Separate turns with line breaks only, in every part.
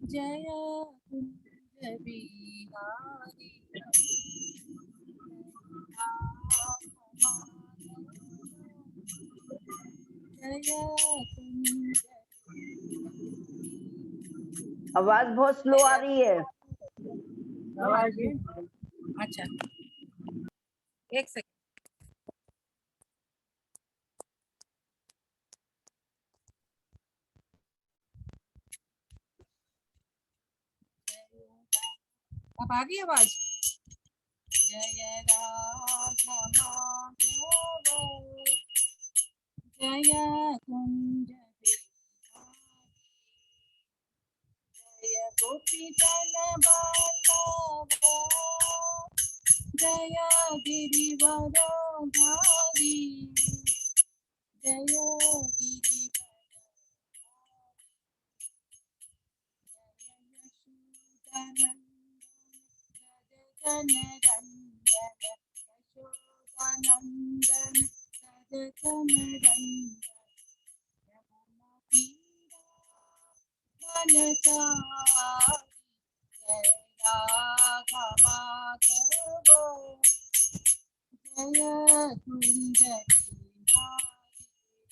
जय कुंज बिहारी जय कुंज।
आवाज बहुत स्लो आ रही है।
आवाज अच्छा, एक सेकंड। अब आ गई आवाज। जय राधा माधव जय कुंज जय गोपी जन बांधव जय गिरिवरधारी जय गिरिवरधारी यशोदानंदन यशोदानंदन सदनंदन जय राधा माधव जय कुंज बिहारी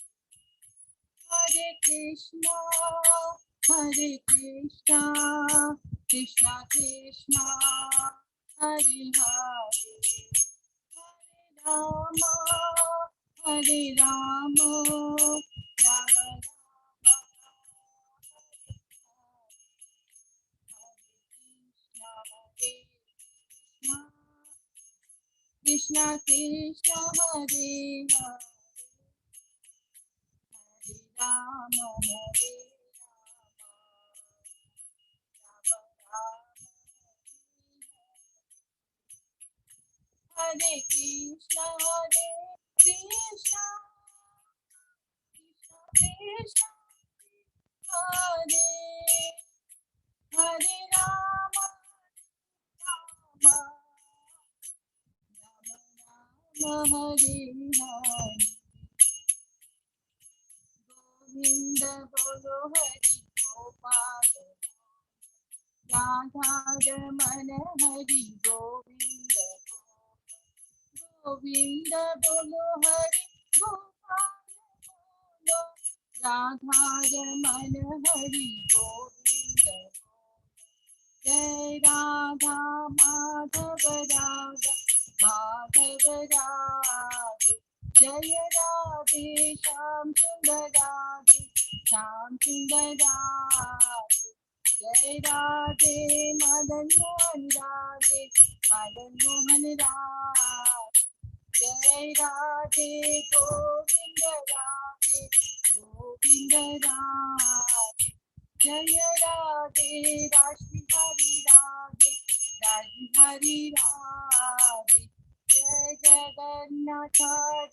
हरे कृष्णा कृष्णा कृष्णा हरे हरे हरे राम राम कृष्णा कृष्णा हरे हरे हरे राम हरे कृष्णा कृष्णा कृष्णा हरे हरे राम राम राम हरे हरे गोविंद बोलो हरि गोपाल राधा रमन हरि गोविंद गोविंद बोलो हरि गोपाल बोलो राधा रमन हरि गोविंद जय राधा माधव राधा माधव राधे जय राधे श्याम सुंदर राधे श्याम सुंदर राधे जय राधे मदन मोहन राधे मदन मोहन राधे जय राधे गोविंद राधे गोविंद राधे जय राधे राश्री राधे राजहरी राधे जय जगन्नाथ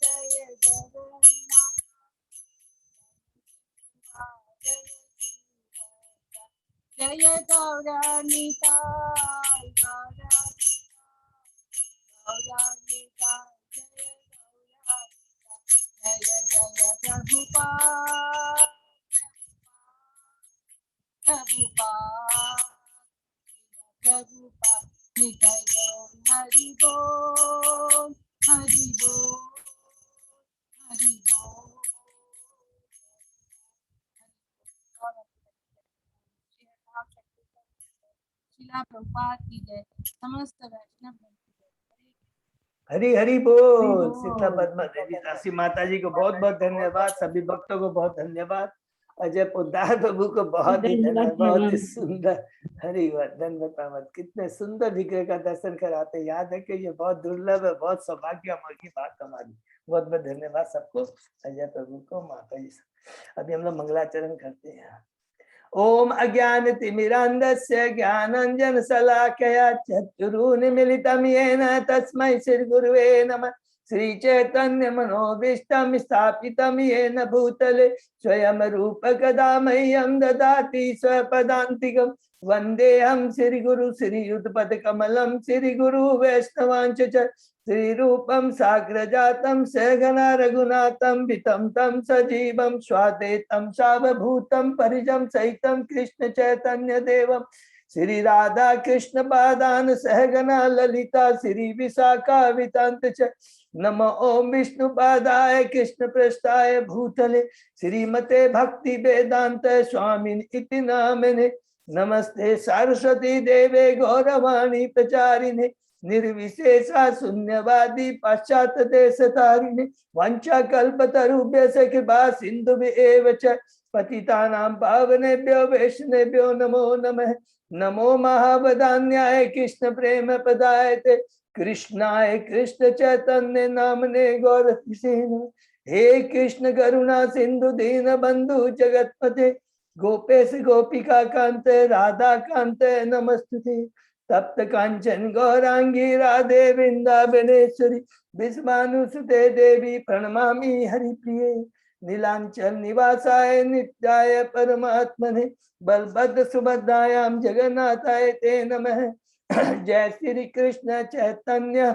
जय जगन्नाथ जय गौरानिताय गौरानिताय जय जय प्रभुपाद प्रभुपाद प्रभुपाद निताय गौर हरि बोल हरि बोल हरि बोल। शिला प्रभुपाद की जय समस्त वैष्णव
हरि हरि बोल। सीता पद्मा देवी दासी माता जी को बहुत बहुत धन्यवाद। सभी भक्तों को बहुत धन्यवाद। अजय पोद्दार प्रभु को बहुत ही धन्यवाद। बहुत ही सुंदर हरिवर्धन बतावत कितने सुंदर विग्रह का दर्शन कराते। याद है कि ये बहुत दुर्लभ है, बहुत सौभाग्य की बात हमारी। बहुत बहुत धन्यवाद सबको, अजय प्रभु को, माता जी। अभी हम लोग मंगलाचरण करते हैं। ओम अज्ञानतिमिरान्धस्य ज्ञानाञ्जन शलाकया चक्षुरुन्मीलितं येन तस्मै श्री गुरुवे नमः। श्री चैतन्य मनोभीष्टं स्थापितं येन भूतले स्वयं रूप कदा मह्यं ददाति स्वपदान्तिकं। वन्देऽहं श्री गुरु श्री युगपद कमलं श्री गुरु वैष्णवांच श्री रूपम साग्र जातम सहगना रघुनाथम वितम तम सजीवम स्वादेतम सावभूतम परिजम सहितम कृष्ण चैतन्य देवम श्री राधा कृष्ण पादान सहगना ललिता श्री विशाखा वितांत च नमो ओम विष्णु पादाय कृष्ण पृष्ठाय भूतले श्रीमते भक्ति वेदांत स्वामिन इति नामिने नमस्ते सरस्वती देवे गौरवाणी प्रचारिणे निर्विशेषा शून्यवादी पाश्चात देश तारिणे वंचा कल्पतरुभ्यश्च कृपा सिन्धुभ्येव च पतितानां पावनेभ्यो वैष्णवेभ्यो नमो नमः नमो महावदान्याय कृष्ण प्रेम पदायते कृष्णाय कृष्ण चैतन्य नामने गौरतिसे हे कृष्ण करुणा सिंधु दीन बंधु जगतपते गोपेश गोपिका कांत राधा कांत नमस्तुते तप्त कांचन गौरांगी राधे वृंदावनेश्वरी विश्वानुसुते देवी प्रणमामि हरिप्रिये नीलांचल निवासाय नित्याय परमात्मने बलभद्र सुभद्रायां जगन्नाथाय ते नमः जय श्री कृष्ण चैतन्य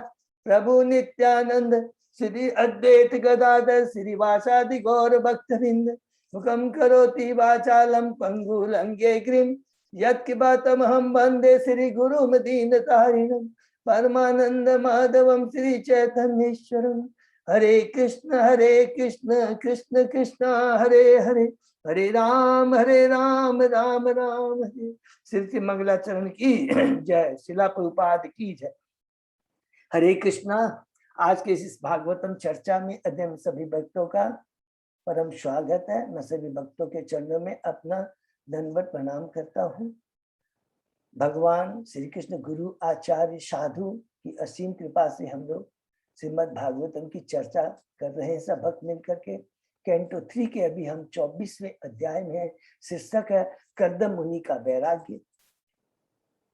प्रभु नित्यानंद श्री अद्वैत गदाधर श्रीवासादि गौर भक्तवृंद मुखम करोति वाचालम पंगु लंघे गिरिम यत्किपातमहं वंदे श्री गुरुम दीनतारिणम परमानंद माधवम श्री चैतन्येश्वरम हरे कृष्ण कृष्ण कृष्ण हरे हरे हरे राम राम राम हरे। श्री मंगलाचरण की जय। शिला प्रभुपाद की जय। हरे कृष्णा। आज के इस भागवतम चर्चा में अध्ययन सभी भक्तों का परम स्वागत है। मैं सभी भक्तों के चरणों में अपना दंडवत प्रणाम करता हूँ। भगवान श्री कृष्ण गुरु आचार्य साधु की असीम कृपा से हम लोग श्रीमद् भागवतम की चर्चा कर रहे हैं सब भक्त मिलकर के। कैंटो 3 के अभी हम 24वें अध्याय में है। शीर्षक है कर्दम मुनि का वैराग्य।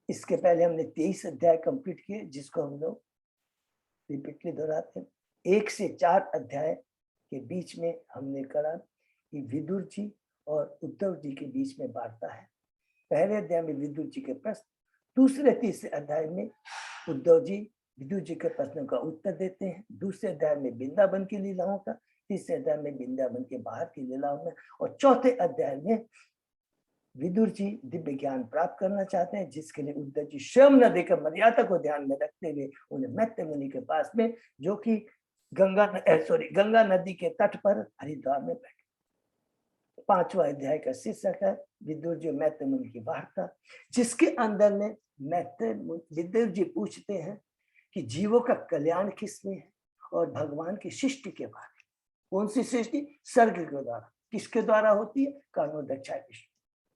इसके पहले हमने 23 अध्याय कंप्लीट किए जिसको हम लोग रिपीटली दोहराते हैं। 1 से 4 अध्याय के बीच में हमने कहा कि विदुर जी और उद्धव जी के बीच में वार्ता है। पहले अध्याय में विदुर जी के प्रश्न, दूसरे तीसरे अध्याय में उद्धव जी विदुर जी के प्रश्नों का उत्तर देते हैं। दूसरे अध्याय में वृंदावन की लीलाओं का, तीसरे अध्याय में वृंदावन के बाहर की लीलाओं में, और चौथे अध्याय में विदुर जी दिव्य ज्ञान प्राप्त करना चाहते हैं जिसके लिए उद्धव जी स्वयं न देकर मर्यादा को ध्यान में रखते हुए उन्हें मैत्रेय मुनि के पास में, जो कि गंगा नदी के तट पर हरिद्वार में बैठे। 5वां अध्याय का शीर्षक है विदुर जी मैत्रेय मुनि की वार्ता, जिसके अंदर में विदुर जी पूछते हैं कि जीवों का कल्याण किसमें है और भगवान की सृष्टि के बारे में। कौन सी सृष्टि? सर्ग के द्वारा। किसके द्वारा होती है? कर्णोदक्षा विष्णु,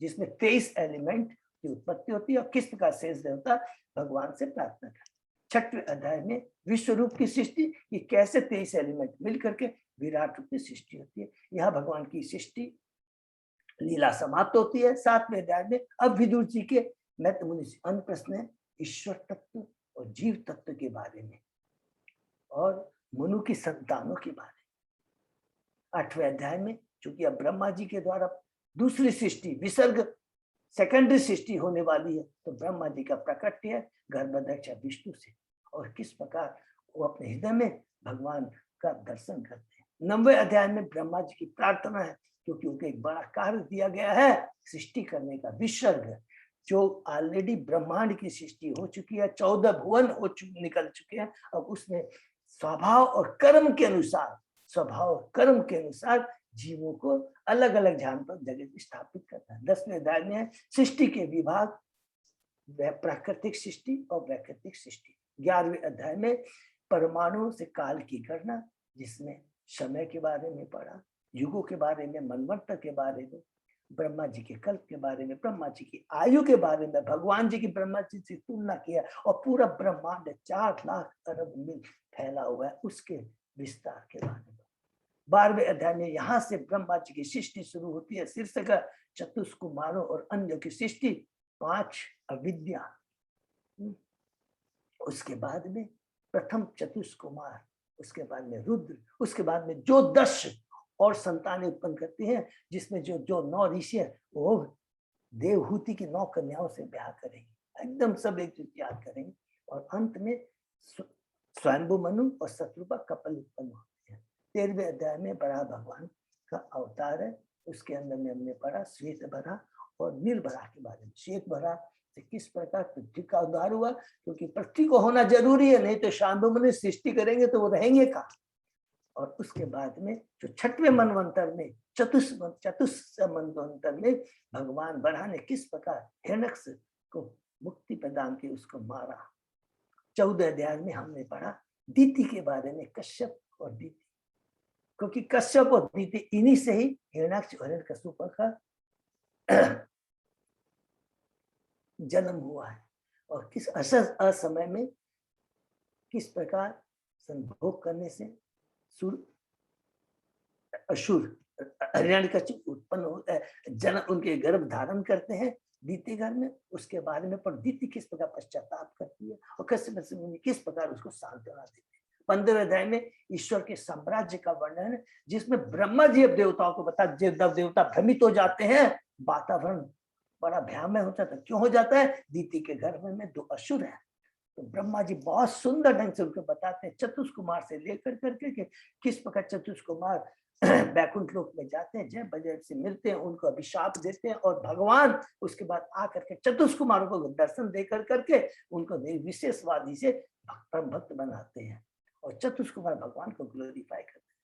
जिसमें 23 एलिमेंट की उत्पत्ति होती है और किस प्रकार शेष देवता भगवान से प्रार्थना करते। 6वें अध्याय में विश्व रूप की सृष्टि, कि कैसे 23 एलिमेंट मिलकर के विराट रूप की सृष्टि होती है। यहाँ भगवान की सृष्टि लीला समाप्त होती है। 7वें अध्याय में अब विदुर जी के मैत्रेय मुनि से अन्य प्रश्न है ईश्वर तत्व और जीव तत्व के बारे में और मनु की संतानों के बारे में। 8वें अध्याय में चूंकि अब ब्रह्मा जी के द्वारा दूसरी सृष्टि विसर्ग सेकेंडरी सृष्टि होने वाली है, तो ब्रह्मा जी का प्रकट्य है गर्भदक्ष विष्णु से, और किस प्रकार वो अपने हृदय में भगवान का दर्शन करते हैं। 9वें अध्याय में ब्रह्मा जी की प्रार्थना है, क्योंकि उनको एक बड़ा कार्य दिया गया है सृष्टि करने का। विसर्ग जो ऑलरेडी ब्रह्मांड की सृष्टि हो चुकी है, 14 भुवन निकल चुके हैं, अब उसमें स्वभाव और कर्म के अनुसार जीवों को अलग अलग ध्यान पर जगह स्थापित करता है। 10वें अध्याय में सृष्टि के विभाग, प्राकृतिक सृष्टि और वैकृतिक सृष्टि। 11वें अध्याय में परमाणु से काल की गणना, जिसमें समय के बारे में पढ़ा, युगों के बारे में, मनवंतर के बारे में, ब्रह्मा जी के कल्प के बारे में, ब्रह्मा जी की आयु के बारे में, भगवान जी की ब्रह्मा जी से तुलना किया, और पूरा ब्रह्मांड 4 लाख अरब मील फैला हुआ है उसके विस्तार के बारे में। 12वें अध्याय में यहाँ से ब्रह्मा जी की सृष्टि शुरू होती है। शीर्षक चतुष्कुमारों और अन्यों की सृष्टि, 5 अविद्या। उसके बाद में प्रथम चतुष्कुमार, उसके बाद में रुद्र, उसके बाद में जो 10 और संतानें उत्पन्न करती हैं, जिसमें जो 9 ऋषि है वो देवहूति की 9 कन्याओं से ब्याह करेंगे, एकदम सब एक याद करेंगे, और अंत में स्वयंभू मनु और शत्रुपा कपल उत्पन्न होते हैं। 13वें अध्याय में बड़ा भगवान का अवतार है, उसके अंदर में हमने पढ़ा श्वेत भरा और निर्भरा के बारे में। श्वेत भरा से किस प्रकार पृथ्वी का उद्धार हुआ, क्योंकि पृथ्वी को होना जरूरी है, नहीं तो शांभु मनु सृष्टि करेंगे तो वो रहेंगे कहाँ। और उसके बाद में जो 6वें मनवंतर में चतुर्थ मनवंतर में भगवान बरहा ने किस प्रकार हिरण्यकश्यप को मुक्ति प्रदान की, उसको मारा। 14 अध्याय में हमने पढ़ा दीति के बारे में, कश्यप और दीति, क्योंकि कश्यप और दीति इन्हीं से ही हिरण्याक्ष और हिरण्यकश्यप का जन्म हुआ है। और किस असमय में किस प्रकार संभोग करने से असुर हिरण्यकश्यप उत्पन्न होता है, जन्म उनके गर्भ धारण करते हैं दीति घर में। उसके बारे में पर दीति किस प्रकार पश्चाताप करती है और कश्यप मुनि किस प्रकार उसको सांत्वना देते हैं। 15 अध्याय में ईश्वर के साम्राज्य का वर्णन है, जिसमें ब्रह्मा जी अब देवताओं को बता, देवता भ्रमित हो जाते हैं, वातावरण बड़ा भयामय हो जाता है। क्यों हो जाता है? दीति के गर्भ में 2 असुर है। तो ब्रह्मा जी बहुत सुंदर ढंग से उनको बताते हैं, चतुष कुमार से लेकर करके किस प्रकार चतुष कुमार बैकुंठ लोक में जाते हैं, जय बजय से मिलते हैं, उनको अभिशाप देते हैं और भगवान उसके बाद आकर के चतुष कुमारों को दर्शन देकर करके उनको विशेषवादी से परम भक्त बनाते हैं और चतुष कुमार भगवान को ग्लोरीफाई करते हैं।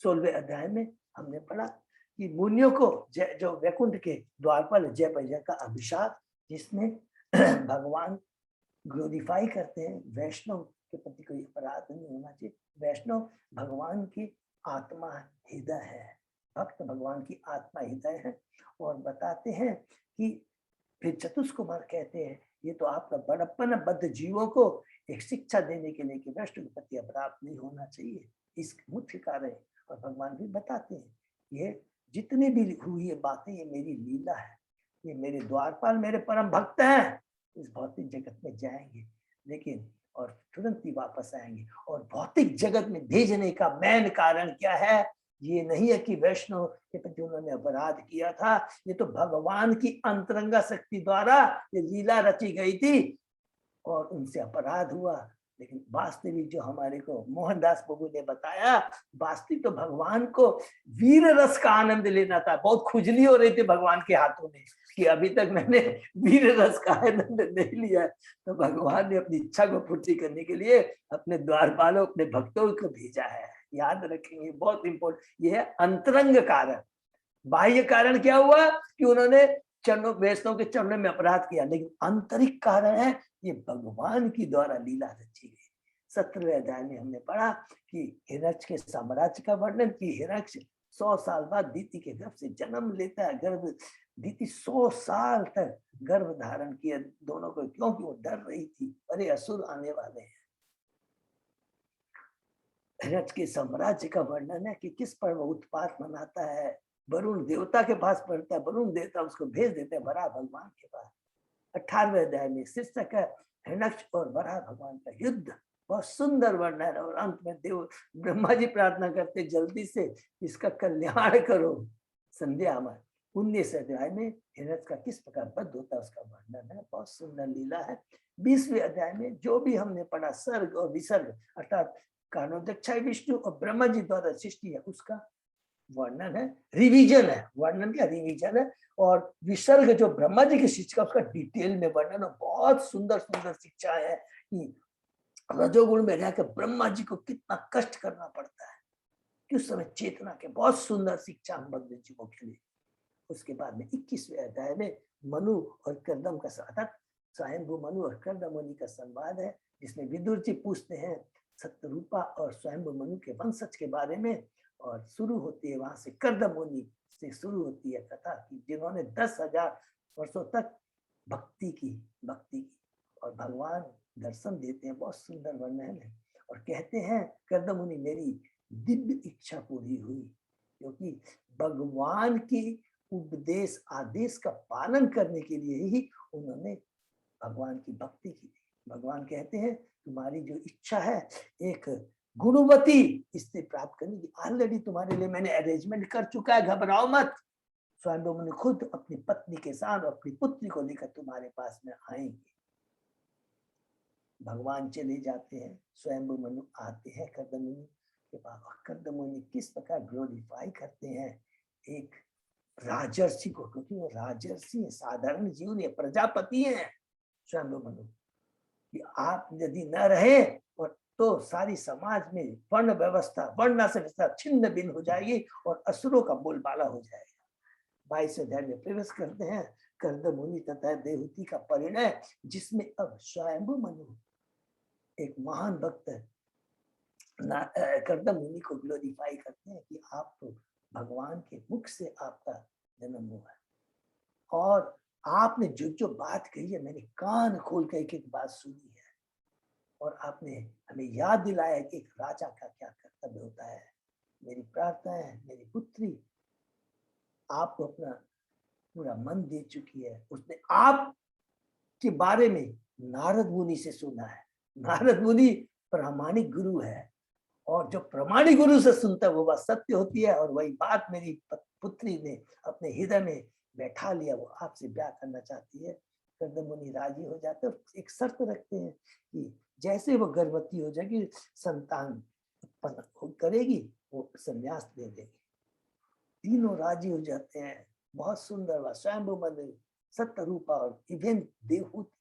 16वें अध्याय में हमने पढ़ा कि मुनियों को जो वैकुंठ के द्वारपाल जय बजय का अभिशाप, जिसमें भगवान ग्लोरीफाई करते हैं। वैष्णव के प्रति कोई अपराध नहीं होना चाहिए। वैष्णव भगवान की आत्मा हृदय है, भक्त भगवान की आत्मा हृदय है। और बताते हैं कि फिर चतुष कुमार कहते हैं ये तो आपका बड़प्पन बद्ध जीवों को एक शिक्षा देने के लिए कि वैष्णव के प्रति अपराध नहीं होना चाहिए, इस मुख्य कारण। और भगवान भी बताते हैं ये जितनी भी हुई है बातें ये मेरी लीला है, ये मेरे द्वारपाल मेरे परम भक्त हैं, इस भौतिक जगत में जाएंगे लेकिन और तुरंत ही वापस आएंगे। और भौतिक जगत में भेजने का मेन कारण क्या है? ये नहीं है कि वैष्णव के प्रति उन्होंने अपराध किया था, ये तो भगवान की अंतरंगा शक्ति द्वारा ये लीला रची गई थी और उनसे अपराध हुआ। लेकिन वास्तविक जो हमारे को मोहनदास प्रभु ने बताया, वास्तविक तो भगवान को वीर रस का आनंद लेना था। बहुत खुजली हो रही थी भगवान के हाथों में कि अभी तक मैंने वीर रस का आनंद नहीं लिया। तो भगवान ने अपनी इच्छा को पूर्ति करने के लिए अपने द्वारपालों, अपने भक्तों को भेजा है। याद रखेंगे, बहुत इंपॉर्टेंट ये है अंतरंग कारण। बाह्य कारण क्या हुआ कि उन्होंने चरणों वैष्णव के चरणों में अपराध किया, लेकिन आंतरिक कारण है ये भगवान की द्वारा लीला रची गई। 17वें अध्याय में हमने पढ़ा कि हिरण्यक्ष के साम्राज्य का वर्णन की हिरण्यक्ष 100 साल बाद दीति के गर्भ से जन्म लेता है। गर्भ दीति 100 साल तक गर्भ धारण किया दोनों को, क्योंकि वो डर रही थी अरे असुर आने वाले हैं। हिरण्यक्ष के साम्राज्य का वर्णन है कि किस पर वो उत्पात मनाता है। वरुण देवता के पास पढ़ता है, वरुण देवता उसको भेज देते हैं वराह भगवान के पास। 18वें अध्याय में शीर्षक है हिरण्यक्ष और वराह भगवान का युद्ध। बहुत सुंदर वर्णन है। और अंत में देव ब्रह्मा जी प्रार्थना करते जल्दी से इसका कल्याण करो संध्या में। 19 अध्याय में हिरण्यक्ष का किस प्रकार वध होता है उसका वर्णन है, बहुत सुंदर लीला है। 20वें अध्याय में जो भी हमने पढ़ा सर्ग और विसर्ग अर्थात कारणोदक्षाय विष्णु और ब्रह्मा जी द्वारा सृष्टि है उसका वर्णन है, रिवीजन है। वर्णन क्या? रिवीजन है। और विसर्ग जो ब्रह्मा जी की शिक्षा उसका डिटेल में वर्णन है। बहुत सुंदर सुंदर शिक्षा है कि रजोगुण में रहकर ब्रह्मा जी को कितना कष्ट करना पड़ता है, किस समय चेतना के बहुत सुंदर शिक्षा हम भगवान जी को खेले। उसके बाद में 21वें अध्याय में मनु और कर्दम का अर्थात स्वयंभू मनु और कर्दम मुनि का संवाद है, जिसमें विदुर जी पूछते हैं सत्यरूपा और स्वयंभू मनु के वंशज के बारे में। और शुरू होती है वहां से कर्दम मुनि से शुरू होती है कथा की, जिन्होंने 10,000 वर्षों तक भक्ति की और भगवान दर्शन देते हैं। बहुत सुंदर वर्णन है। और कहते हैं कर्दम मुनि मेरी दिव्य इच्छा पूरी हुई, क्योंकि भगवान की उपदेश आदेश का पालन करने के लिए ही उन्होंने भगवान की भक्ति की। भगवान कहते हैं तुम्हारी जो इच्छा है एक गुणवती स्त्री प्राप्त करने की, ऑलरेडी तुम्हारे लिए मैंने अरेंजमेंट कर चुका है, घबराओ मत। स्वयंभू मुनि खुद अपनी पत्नी के साथ अपनी पुत्री को लेकर तुम्हारे पास में आएंगे। भगवान चले जाते हैं, स्वयंभू मनु आते हैं कर्दमुनि के पास। कर्दमुनि किस प्रकार ग्लोरीफाई करते हैं एक राजर्षि को, क्योंकि वो राजर्षि साधारण जीव नहीं, प्रजापति है स्वयंभू मनु। कि आप यदि न रहे और तो सारी समाज में वर्ण व्यवस्था, वर्ण से व्यवस्था छिन्न भिन्न हो जाएगी और असुरों का बोलबाला हो जाएगा। 22 अध्याय में प्रवेश करते हैं कर्दमुनि तथा देवहूति का परिणय, जिसमें अब स्वयंभू मनु एक महान भक्त कर्दमुनि को ग्लोरीफाई करते हैं कि आप तो भगवान के मुख से आपका जन्म हुआ है और आपने जो जो बात कही है मैंने कान खोल कर एक एक बात सुनी है और आपने हमें याद दिलाया कि एक राजा का क्या कर्तव्य होता है। मेरी प्रार्थना है मेरी पुत्री आपको अपना पूरा मन दे चुकी है। उसने आप के बारे में नारद मुनि से सुना है। नारद मुनि प्रामाणिक गुरु है और जो प्रामाणिक गुरु से सुनता है वो बात सत्य होती है और वही बात मेरी पुत्री ने अपने हृदय में बैठा लिया, वो आपसे ब्याह करना चाहती है। कर्दमुनि राजी हो जाते हैं, एक शर्त रखते हैं कि जैसे वो गर्भवती हो जाएगी संतान उत्पन्न करेगी वो संन्यास दे देगी। तीनों राजी हो जाते हैं। बहुत सुंदर बात, स्वयंभू मनु, सत्यरूपा और इवेन देवहूति,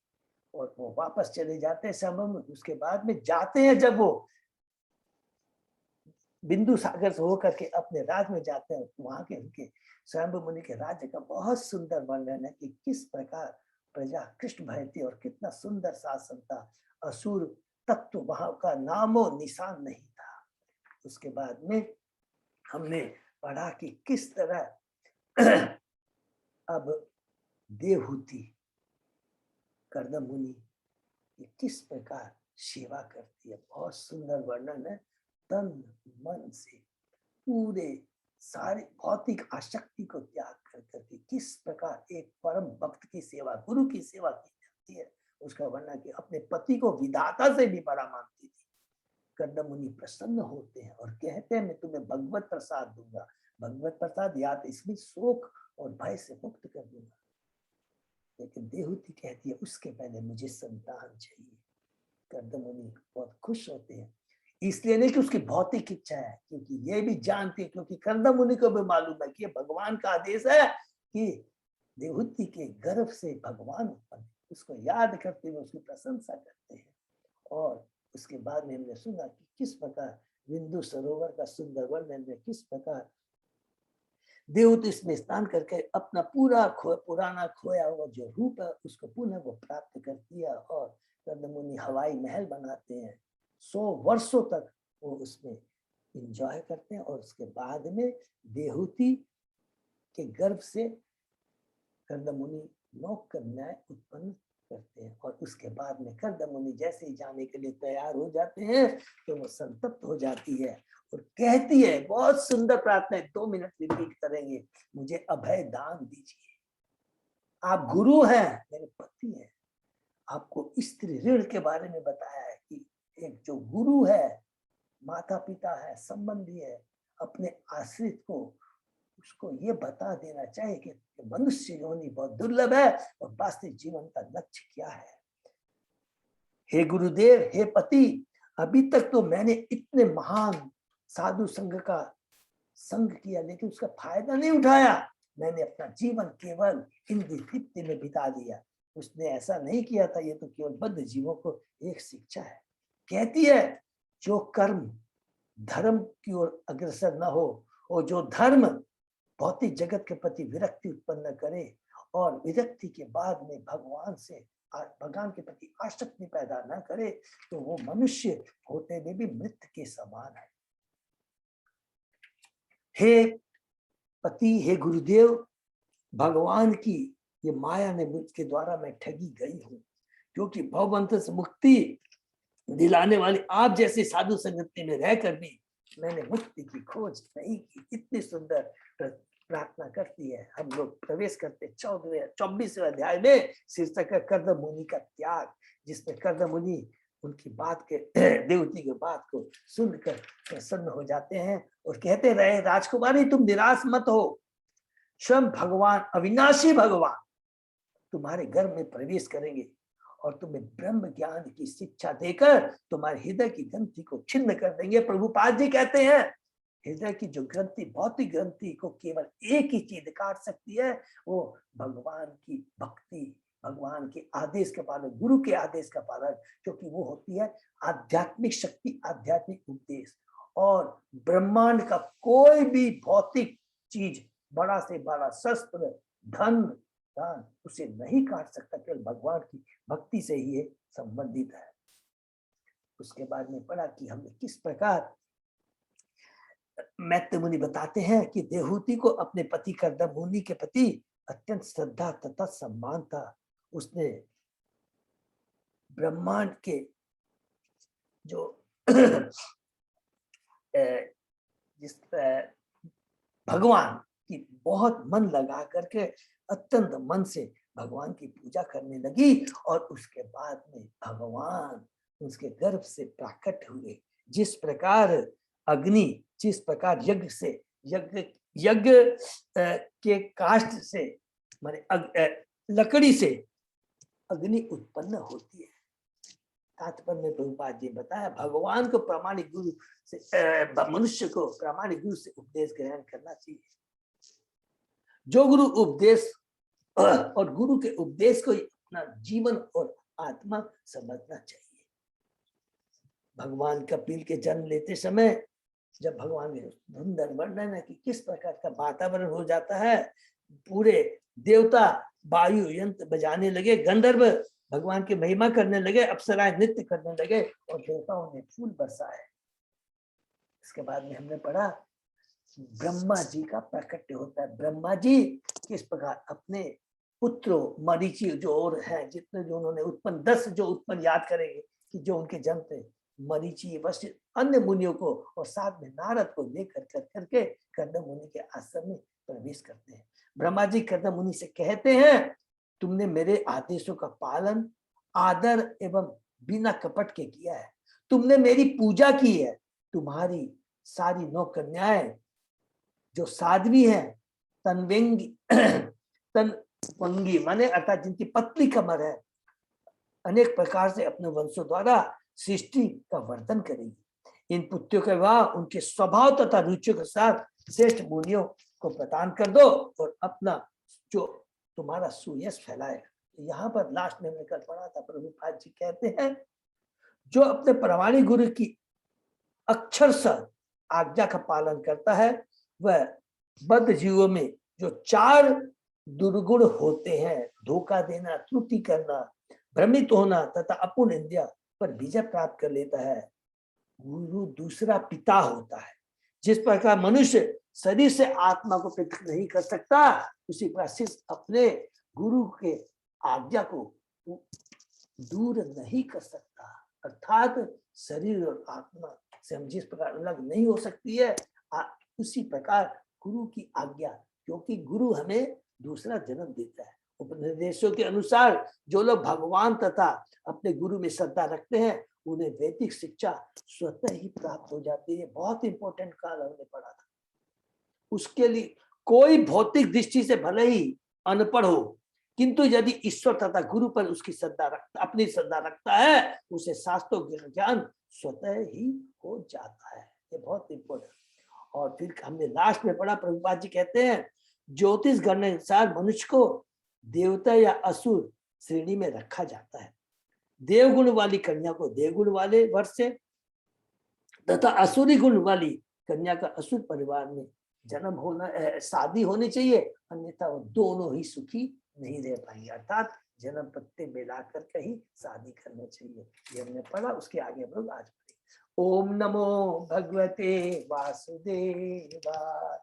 और वो वापस चले जाते हैं स्वयंभू। उसके बाद में जाते हैं जब वो बिंदु सागर से होकर के अपने राज में जाते हैं, वहां के उनके स्वयंभू मुनि के राज्य का बहुत सुंदर वर्णन है कि किस प्रकार प्रजा कृष्ण भय थी और कितना सुंदर शासन था। असुर तत्व वहां का नामो निशान नहीं था। उसके बाद में हमने पढ़ा कि किस तरह अब देवहूति कर्दमुनि किस प्रकार सेवा करती है। बहुत सुंदर वर्णन है। तन मन से पूरे सारे भौतिक आसक्ति को त्याग कर करके किस प्रकार एक परम भक्त की सेवा, गुरु की सेवा की जाती है, उसका वर्णन कि अपने पति को विधाता से भी बड़ा मानती थी। कर्दमुनि प्रसन्न होते हैं और कहते हैं मैं तुम्हें भगवत प्रसाद दूंगा। भगवत प्रसाद या तो इसमें शोक और भय से मुक्त कर दूंगा। लेकिन देवहूति कहती है उसके पहले मुझे संतान चाहिए। कर्दमुनि बहुत खुश होते हैं, इसलिए नहीं कि उसकी भौतिक इच्छा है, क्योंकि ये भी जानती है, क्योंकि कर्दमुनि को भी मालूम है कि भगवान का आदेश है कि देवहूति के गर्भ से भगवान उत्पन्न। उसको याद करते हुए उसकी प्रशंसा करते हैं। और उसके बाद में हमने सुना कि किस प्रकार बिंदु सरोवर का सुंदर वर्णन है, किस प्रकार देवहूति इसमें स्नान करके अपना पूरा पुराना खोया हुआ जो रूप है उसको पुनः वो प्राप्त करती है। और कर्दमुनि हवाई महल बनाते हैं, 100 वर्षों तक वो उसमें एंजॉय करते हैं। और उसके बाद में देवहूति के गर्भ से कर्दमुनि 9 कन्याएं उत्पन्न करते हैं। और उसके बाद में कर्दमुनि जैसे ही जाने के लिए तैयार हो जाते हैं तो वो संतप्त हो जाती है और कहती है, बहुत सुंदर प्रार्थना है, 2 मिनट रिपीट करेंगे, मुझे अभय दान दीजिए। आप गुरु हैं, मेरे पति हैं। आपको स्त्री ऋण के बारे में बताया है कि एक जो गुरु है, माता पिता है, संबंधी है, अपने आश्रित को उसको ये बता देना चाहिए कि मनुष्य योनि बहुत दुर्लभ है और वास्तविक जीवन का लक्ष्य क्या है। हे गुरुदेव, हे पति, अभी तक तो मैंने इतने महान साधु संघ का संग किया लेकिन उसका फायदा नहीं उठाया। मैंने अपना जीवन केवल इंद्रिय तृप्ति में बिता दिया। उसने ऐसा नहीं किया था। ये तो केवल बद्ध जीवों को एक शिक्षा है। कहती है जो कर्म धर्म की ओर अग्रसर न हो और जो धर्म भौतिक जगत के प्रति विरक्ति उत्पन्न करे और विरक्ति के बाद में भगवान के प्रति आसक्ति पैदा न करे तो वो मनुष्य होते हुए भी मृत के समान है। हे पति, हे गुरुदेव, भगवान की ये माया ने मुझके द्वारा मैं ठगी गई हूँ, क्योंकि भवबंधन से मुक्ति दिलाने वाली आप जैसे साधु संगति में रहकर भी मैंने मुक्ति की खोज नहीं की। इतनी सुंदर प्रार्थना करती है। हम लोग प्रवेश करते 24वें अध्याय में, शीर्षक है कर्दमुनि का त्याग, जिसमें कर्दमुनि उनकी बात के देवहूति की बात को सुनकर प्रसन्न हो जाते हैं और कहते रहे, राजकुमारी तुम निराश मत हो, स्वयं भगवान अविनाशी भगवान तुम्हारे घर में प्रवेश करेंगे और तुम्हें ब्रह्म ज्ञान की शिक्षा देकर तुम्हारे हृदय की ग्रंथि को छिन्न कर देंगे। प्रभुपाद जी कहते हैं हृदय की जो ग्रंथि, भौतिक ग्रंथि को केवल एक ही चीज काट सकती है, वो भगवान की भक्ति, भगवान के आदेश का पालन, गुरु के आदेश का पालन, क्योंकि वो होती है आध्यात्मिक शक्ति, आध्यात्मिक उपदेश। और ब्रह्मांड का कोई भी भौतिक चीज, बड़ा से बड़ा शस्त्र, धन, दान, उसे नहीं काट सकता, केवल भगवान की भक्ति से ही ये संबंधित है। उसके बाद में पढ़ा कि हमने किस प्रकार, मैत्रेय मुनि बताते हैं कि देवहूति को अपने पति कर्दम मुनि के प्रति अत्यंत श्रद्धा तथा सम्मान था। उसने ब्रह्मांड के जो जिस भगवान की बहुत मन लगा करके अत्यंत मन से भगवान की पूजा करने लगी, और उसके बाद में भगवान उसके गर्भ से प्रकट हुए। जिस प्रकार अग्नि, जिस प्रकार यज्ञ से, यज्ञ के काष्ठ से, माने लकड़ी से अग्नि उत्पन्न होती है। तात्पर्य में प्रभुपाद जी बताया भगवान को प्रामाणिक गुरु से, मनुष्य को प्रामाणिक गुरु से उपदेश ग्रहण करना चाहिए। जो गुरु उपदेश और गुरु के उपदेश को अपना जीवन और आत्मा समझना चाहिए। भगवान कपिल के जन्म लेते समय जब भगवान ने सुंदर वर्णन है कि किस प्रकार का वातावरण हो जाता है, पूरे देवता वायु यंत्र बजाने लगे, गंधर्व भगवान की महिमा करने लगे, अप्सराएं नृत्य करने लगे और देवताओं ने फूल बरसाए। इसके बाद में हमने पढ़ा ब्रह्मा जी का प्रकट होता है। ब्रह्मा जी किस प्रकार अपने पुत्रों मरीचि जो और है, जितने जो उन्होंने उत्पन्न, 10 जो उत्पन्न याद करेंगे कि जो उनके जन्म थे, मरीचि, वशिष्ठ, अन्य मुनियों को और साथ में नारद को लेकर करके कर्दम मुनि के आश्रम में प्रवेश करते हैं। ब्रह्मा जी कर्दम मुनि से कहते हैं तुमने मेरे आदेशों का पालन आदर एवं बिना कपट के किया है, तुमने मेरी पूजा की है, तुम्हारी सारी 9 कन्याएं जो साध्वी हैं, तनवंगी माने अर्थात जिनकी पतली कमर है, अनेक प्रकार से अपने वंशों द्वारा सृष्टि का वर्धन करेगी। इन पुत्रों का विवाह उनके स्वभाव तथा रुचियों के साथ श्रेष्ठ मुनियों को प्रदान कर दो और अपना जो तुम्हारा सुयश फैलाएगा। यहाँ पर लास्ट में हमने कल पढ़ा था, प्रभुपाद जी कहते हैं जो अपने प्रामाणिक गुरु की अक्षरशः आज्ञा का पालन करता है, वह बद्ध जीवों में जो 4 दुर्गुण होते हैं, धोखा देना, त्रुटि करना, भ्रमित होना तथा अपूर्ण इंद्रिय पर विजय प्राप्त कर लेता है। गुरु दूसरा पिता होता है। जिस प्रकार मनुष्य शरीर से आत्मा को पृथक नहीं कर सकता, उसी प्रकार शिष्य अपने गुरु के आज्ञा को दूर नहीं कर सकता। अर्थात शरीर और आत्मा से हम जिस प्रकार अलग नहीं हो सकती है, उसी प्रकार गुरु की आज्ञा, क्योंकि गुरु हमें दूसरा जन्म देता है। उपनिषदों के अनुसार जो लोग भगवान तथा अपने गुरु में श्रद्धा रखते हैं, उन्हें वैदिक शिक्षा स्वतः ही प्राप्त हो जाती है। बहुत इंपॉर्टेंट काल हमने पढ़ा था। उसके लिए कोई भौतिक दृष्टि से भले ही अनपढ़ हो, किंतु यदि ईश्वर तथा गुरु पर उसकी श्रद्धा रखता, अपनी श्रद्धा रखता है, उसे शास्त्रों का ज्ञान स्वतः ही हो जाता है। ये बहुत इंपॉर्टेंट। और फिर हमने लास्ट में पढ़ा, प्रभुपाद जी कहते हैं ज्योतिष गण के अनुसार मनुष्य को देवता या असुर श्रेणी में रखा जाता है। देवगुण वाली कन्या को देवगुण वाले वर्ष से तथा असुरी गुण वाली कन्या का असुर परिवार में जन्म होना, शादी होनी चाहिए, अन्यथा वो दोनों ही सुखी नहीं रह पाएंगे। अर्थात जन्म पत्ते मिलाकर के ही शादी करना चाहिए। ये हमने पढ़ा। उसके आगे हम लोग आज पढ़े। ओम नमो भगवते वासुदेवाय।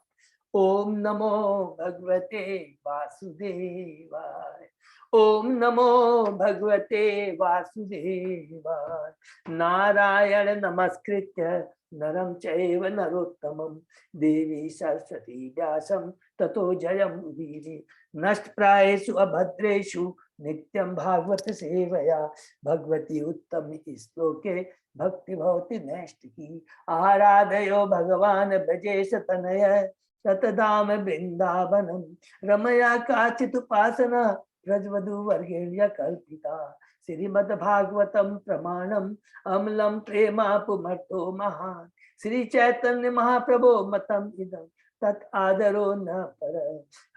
ओम नमो भगवते वासुदेवाय। ओम नमो भगवते वासुदेवाय। नारायण नमस्कृत्य नरं चैव नरोत्तमं देवी सरस्वती व्यासं ततो जयं उदीरये। नष्टप्रायेषु अभद्रेषु नित्यं भागवत सेवया भगवती उत्तम श्लोके भक्ति भवति नैष्टिकी। आराधयो भगवान भजेश तनय ततदाम वृंदावनम रमया काचित उपासना ब्रजवधू वर्गेण्य कल्पिता। श्रीमद् भागवतम प्रमाणम अम्लम प्रेमापुमर्थो महान श्री चैतन्य महाप्रभो मतम इदम तत् आदरो न पर।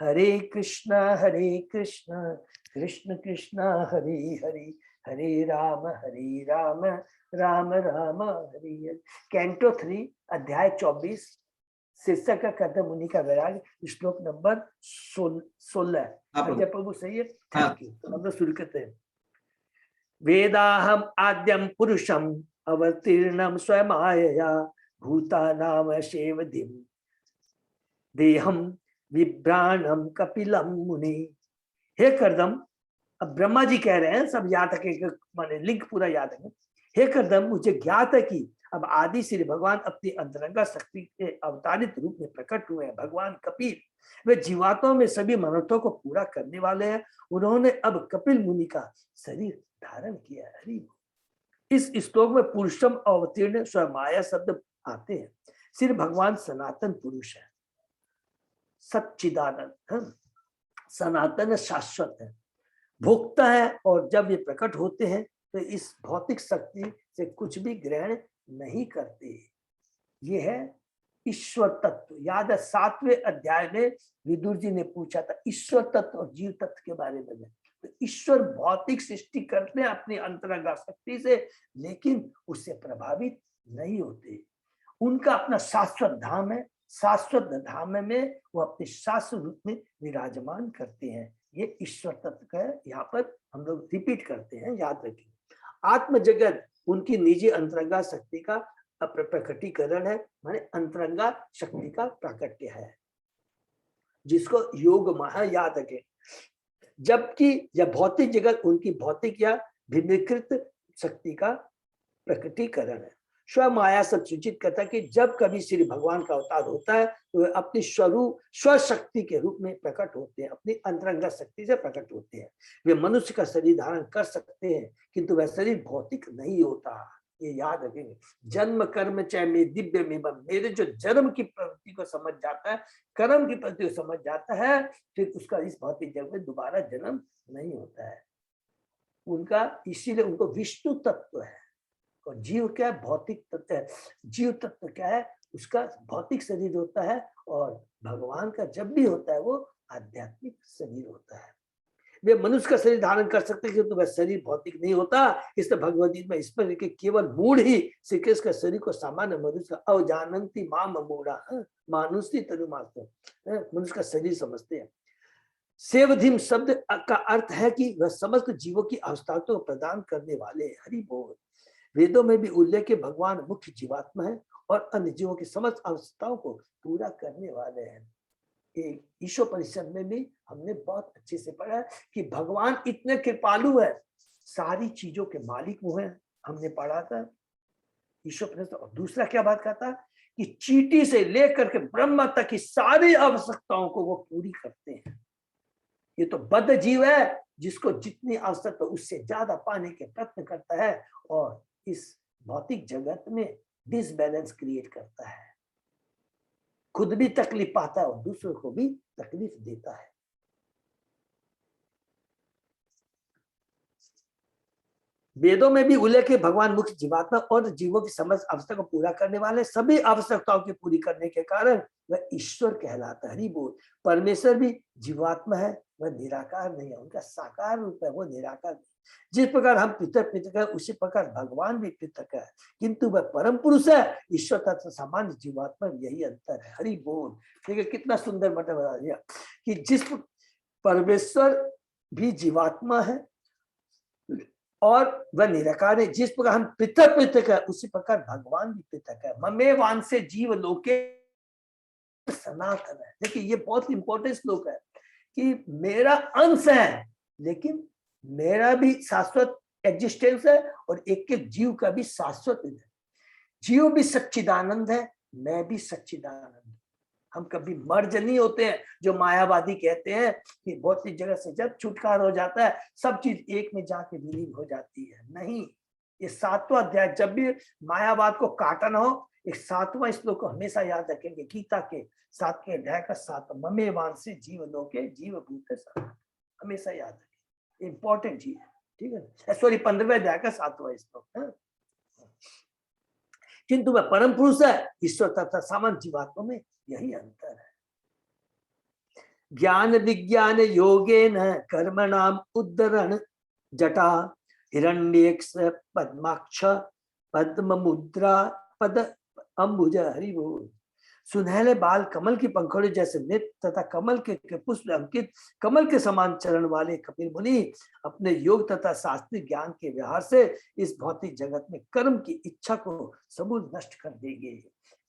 हरे कृष्ण कृष्ण कृष्ण हरे हरे हरे राम राम राम हरे हरे। कैंटो 3 अध्याय 24 शीर्षक का कहते मुनि का वैराग श्लोक नंबर 16। अजय प्रभु सही है, थैंक यू। तो हम लोग शुरू करते हैं। वेदाहम आद्यम पुरुषम अवतीर्णम स्वमायया भूतानाम शेवधिम देहम विभ्राणम कपिलम मुनि। हे कर्दम, अब ब्रह्मा जी कह रहे हैं, सब याद है, माने लिंक पूरा याद है। हे कर्दम, मुझे ज्ञात है कि अब आदि श्री भगवान अपनी अंतरंगा शक्ति के अवतारित रूप में प्रकट हुए हैं। भगवान कपिल वे जीवात्माओं में सभी मनोरथों को पूरा करने वाले हैं। उन्होंने अब कपिल मुनि का शरीर धारण किया है। हरि। इस श्लोक में पुरुषम अवतीर्ण स्वमाया शब्द आते हैं। श्री भगवान सनातन पुरुष है, सच्चिदानंद, सनातन शाश्वत है, भोक्ता है, और जब ये प्रकट होते हैं तो इस भौतिक शक्ति से कुछ भी ग्रहण नहीं करते। ये है ईश्वर तत्व। याद है 7वें अध्याय में विदुर जी ने पूछा था ईश्वर तत्व और जीव तत्व के बारे में। तो ईश्वर भौतिक सृष्टि करते हैं अपनी अंतरंगा शक्ति से, लेकिन उससे प्रभावित नहीं होते। उनका अपना शाश्वत धाम है, शाश्वत धाम में वो अपने शाश्वत रूप में विराजमान करते हैं। ये ईश्वर तत्व का यहाँ पर हम लोग रिपीट करते हैं, याद रखिए। आत्म जगत उनकी निजी अंतरंगा शक्ति का प्रकटीकरण है, माने अंतरंगा शक्ति का प्राकट्य है, जिसको योग माया याद रखें। जबकि यह भौतिक जगत उनकी भौतिक या भिन्नकृत शक्ति का प्रकटीकरण है। स्व माया सब सूचित करता है कि जब कभी श्री भगवान का अवतार होता है तो वे अपनी स्वरूप स्वशक्ति के रूप में प्रकट होते हैं, अपनी अंतरंगा शक्ति से प्रकट होते हैं। वे मनुष्य का शरीर धारण कर सकते हैं, किंतु वह शरीर भौतिक नहीं होता। ये याद रखेंगे। जन्म कर्म चाहे में दिव्य में, मेरे जो जन्म की प्रवृत्ति को समझ जाता है, कर्म की प्रवृत्ति को समझ जाता है, फिर उसका इस भौतिक जगत में दोबारा जन्म नहीं होता है उनका। इसीलिए उनको विष्णु तत्व है। और जीव क्या है? भौतिक तत्व है। जीव तत्व क्या है? उसका भौतिक शरीर होता है, और भगवान का जब भी होता है वो आध्यात्मिक शरीर होता है। वे मनुष्य का शरीर धारण कर सकते हैं, किंतु वह शरीर भौतिक नहीं होता। इसलिए भगवद्गीता में इस पर लिखे केवल मूढ़ ही श्री कृष्ण का शरीर को सामान्य मनुष्य का अवजानंती माम मूढ़ा मानुषी तनुमात्र मनुष्य का शरीर समझते हैं। सेवधिम शब्द का अर्थ है कि वह समस्त जीवों की अवस्थाओं को प्रदान करने वाले। हरि बोल। वेदों में भी उल्लेख है भगवान मुख्य जीवात्मा है और अन्य जीवों की समस्त अवस्थाओं को पूरा करने वाले हैं। ईश्वर परिषद में भी हमने बहुत अच्छे से पढ़ा है कि भगवान इतने कृपालु है, सारी चीजों के मालिक वो हैं। हमने पढ़ा था ईश्वर परिषद। और दूसरा क्या बात कहता कि चींटी से लेकर के ब्रह्मा तक की सारी आवश्यकताओं को वो पूरी करते हैं। ये तो बद्ध जीव है, जिसको जितनी आवश्यकता उससे ज्यादा पाने के प्रयत्न करता है, और इस भौतिक जगत में डिसबैलेंस क्रिएट करता है। खुद भी तकलीफ पाता है और दूसरों को भी तकलीफ देता है। वेदों में भी उल्लेख है भगवान मुख्य जीवात्मा और जीवों की समस्त आवश्यकता को पूरा करने वाले, सभी आवश्यकताओं की पूरी करने के कारण वह ईश्वर कहलाता है। हरि बोल। परमेश्वर भी जीवात्मा है, वह निराकार नहीं है, उनका साकार रूप है, वो निराकार नहीं। जिस प्रकार हम पृथक है, उसी प्रकार भगवान भी पृथक है, किंतु वह परम पुरुष है। ईश्वर तथा सामान्य जीवात्मा यही अंतर है। हरि बोल। ठीक है, कितना सुंदर मतलब बता दिया कि जिस परमेश्वर भी जीवात्मा है और वह निराकार है। जिस प्रकार हम पृथक है, उसी प्रकार भगवान भी पृथक है। ममे वांसे जीव लोके सनातन है। देखिए ये बहुत इंपॉर्टेंट श्लोक है कि मेरा अंश है, लेकिन मेरा भी शाश्वत एग्जिस्टेंस है, और एक एक जीव का भी शाश्वत है। जीव भी सच्चिदानंद है, मैं भी सच्चिदानंद। हम कभी मर्ज नहीं होते हैं, जो मायावादी कहते हैं कि भौतिक जगत से जब छुटकारा हो जाता है सब चीज एक में जाके विलीन हो जाती है। नहीं, ये 7वां अध्याय, जब भी मायावाद को काटना हो, एक 7वां श्लोक को हमेशा याद रखेंगे। गीता के 7वें अध्याय का 7, ममे वांसे जीव लोके जीव भूत, हमेशा याद रखें, इंपॉर्टेंट चीज है। ठीक है, सॉरी 15वें अध्याय का 7वां श्लोक। किंतु वह परम पुरुष है, ईश्वर तथा सामान्य जीवात्मा में यही अंतर है। ज्ञान विज्ञान योगेन कर्मणाम उद्धरण जटा हिरण्येक्ष पद्माक्ष पद्म मुद्रा पद अंबुज हरि बोल। सुनहले बाल कमल की पंखुड़ी जैसे नित्य तथा कमल के पुष्प अंकित कमल के समान चरण वाले कपिल मुनि अपने योग तथा शास्त्रीय ज्ञान के व्यवहार से इस भौतिक जगत में कर्म की इच्छा को समूल नष्ट कर देंगे।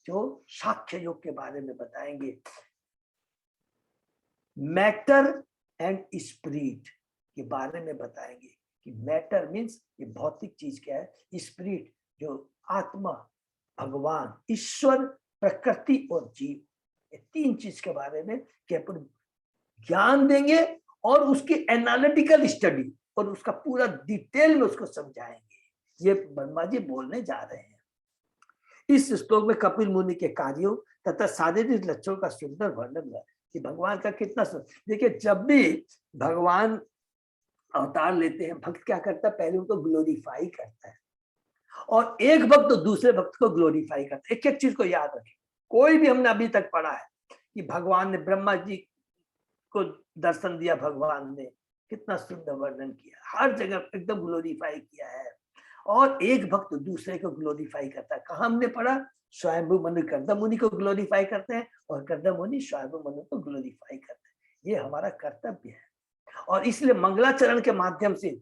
जो साक्ष्य योग के बारे में बताएंगे, मैटर एंड स्पिरिट के बारे में बताएंगे कि मैटर मीन्स ये भौतिक चीज क्या है, स्पिरिट जो आत्मा, भगवान, ईश्वर, प्रकृति और जीव, ये तीन चीज के बारे में केवल ज्ञान देंगे और उसकी एनालिटिकल स्टडी और उसका पूरा डिटेल में उसको समझाएंगे। ये ब्रह्मा जी बोलने जा रहे हैं। इस श्लोक में कपिल मुनि के कार्यों तथा शारीरिक लक्षणों का सुंदर वर्णन है कि भगवान का कितना सुंदर। देखिए, जब भी भगवान अवतार लेते हैं, भक्त क्या करता है, पहले उनको ग्लोरीफाई करता है और एक भक्त तो दूसरे भक्त को ग्लोरीफाई करता है। एक एक चीज को याद रखें, कोई भी हमने अभी तक पढ़ा है कि भगवान ने ब्रह्मा जी को दर्शन दिया, भगवान ने कितना सुंदर वर्णन किया, हर जगह एकदम ग्लोरीफाई किया है। और एक भक्त दूसरे को ग्लोरीफाई करता है। कहाँ हमने पढ़ा, स्वयंभू मनु कर्दम मुनि को ग्लोरीफाई करते हैं और कर्दम मुनि स्वयंभू मनु को ग्लोरीफाई करते हैं। ये हमारा कर्तव्य है। और इसलिए मंगलाचरण के माध्यम से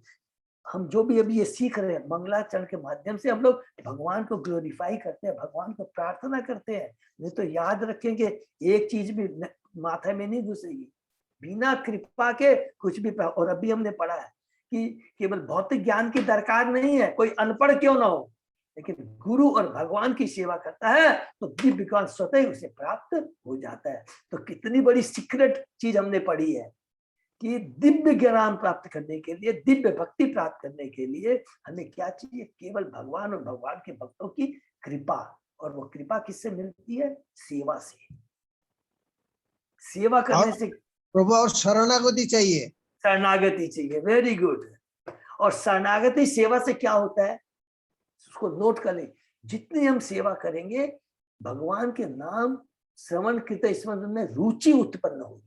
हम जो भी अभी ये सीख रहे हैं, मंगलाचरण के माध्यम से हम लोग भगवान को ग्लोरीफाई करते हैं, भगवान को प्रार्थना करते हैं। नहीं तो याद रखेंगे, एक चीज भी माथे में नहीं घुसेगी, बिना कृपा के कुछ भी। और अभी हमने पढ़ा है कि केवल भौतिक ज्ञान की दरकार नहीं है, कोई अनपढ़ क्यों ना हो, लेकिन गुरु और भगवान की सेवा करता है तो दिव्य ज्ञान स्वतः ही उसे प्राप्त हो जाता है। तो कितनी बड़ी सीक्रेट चीज हमने पढ़ी है कि दिव्य ज्ञान प्राप्त करने के लिए, दिव्य भक्ति प्राप्त करने के लिए हमें क्या चाहिए, केवल भगवान और भगवान के भक्तों की कृपा। और वो कृपा किससे मिलती है, सेवा से। सेवा करने से
प्रभु, और शरणागति चाहिए,
शरणागति चाहिए। Very good. और शरणागति सेवा से क्या होता है, उसको नोट कर ले। जितनी हम सेवा करेंगे, भगवान के नाम श्रवण कीर्तन स्मरण में रुचि उत्पन्न होगी।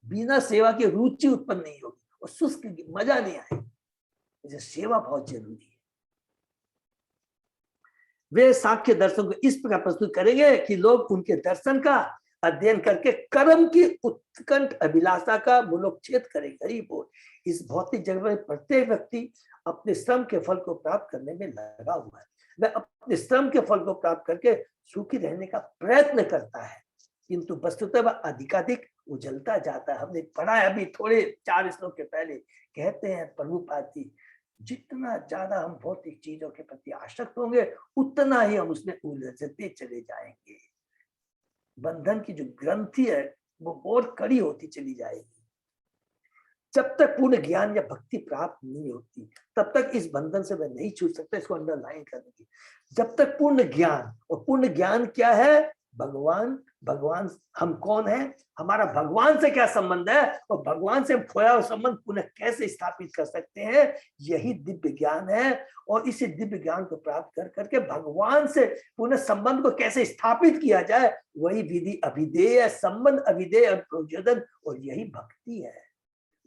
बिना सेवा की रुचि उत्पन्न नहीं होगी और शुष्क मजा नहीं आएगा। सेवा बहुत जरूरी है। वे सांख्य दर्शन को इस प्रकार प्रस्तुत करेंगे कि लोग उनके दर्शन का अध्ययन करके कर्म की उत्कंठ अभिलाषा का मूलोच्छेद करेंगे। हरि बोल। इस भौतिक जगत में प्रत्येक व्यक्ति अपने श्रम के फल को प्राप्त करने में लगा हुआ है। वह अपने श्रम के फल को प्राप्त करके सुखी रहने का प्रयत्न करता है, किंतु वस्तुतः वह अधिकाधिक उजलता जाता है। हमने पढ़ा है अभी थोड़े 4 श्लोक के पहले। कहते हैं प्रभुपाद जी, जितना ज्यादा हम भौतिक चीजों के प्रति आसक्त होंगे, उतना ही हम उसमें उलझते चले जाएंगे। बंधन की जो ग्रंथि है वो और कड़ी होती चली जाएगी। जब तक पूर्ण ज्ञान या भक्ति प्राप्त नहीं होती, तब तक इस बंधन से वह नहीं छूट सकता। इसको अंडरलाइन करेंगे। जब तक पूर्ण ज्ञान, और पूर्ण ज्ञान क्या है, भगवान, भगवान हम कौन है, हमारा भगवान से क्या संबंध है, और भगवान से हम खोया हुआ संबंध पुनः कैसे स्थापित कर सकते हैं, यही दिव्य ज्ञान है। और इसी दिव्य ज्ञान को प्राप्त कर करके भगवान से पुनः संबंध को कैसे स्थापित किया जाए, वही विधि अभिधेय, संबंध अभिधेय और प्रचोदन, और यही भक्ति है।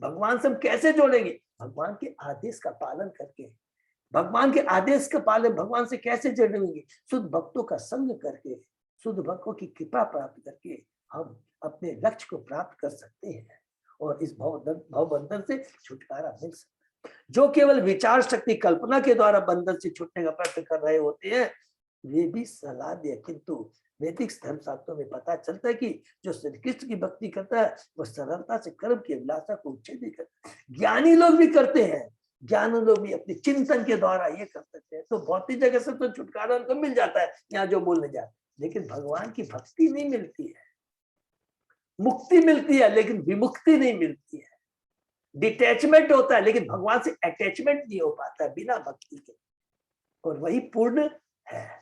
भगवान से हम कैसे जोड़ेंगे, भगवान के आदेश का पालन करके। भगवान के आदेश का पालन भगवान से कैसे जोड़ेंगे, शुद्ध भक्तों का संग करके, शुद्ध भक्तों की कृपा प्राप्त करके हम अपने लक्ष्य को प्राप्त कर सकते हैं और इस भवबंधन से छुटकारा मिल सकता है। जो केवल विचार शक्ति कल्पना के द्वारा बंधन से छूटने का प्रयत्न कर रहे होते हैं, वे भी सलाह दिया, किंतु वैदिक धर्मशास्त्रों में पता चलता है कि जो श्री कृष्ण की भक्ति करता है वह सरलता से कर्म की अभिलाषा को उच्छेद करता है। ज्ञानी लोग भी करते हैं, ज्ञानी लोग भी अपने चिंतन के द्वारा ये कर सकते हैं। तो भौतिक जगह से तो छुटकारा उनको मिल जाता है, यहाँ जो बोलने जाते, लेकिन भगवान की भक्ति नहीं मिलती है। मुक्ति मिलती है लेकिन विमुक्ति नहीं मिलती है। डिटैचमेंट होता है लेकिन भगवान से अटैचमेंट नहीं हो पाता है बिना भक्ति के, और वही पूर्ण है।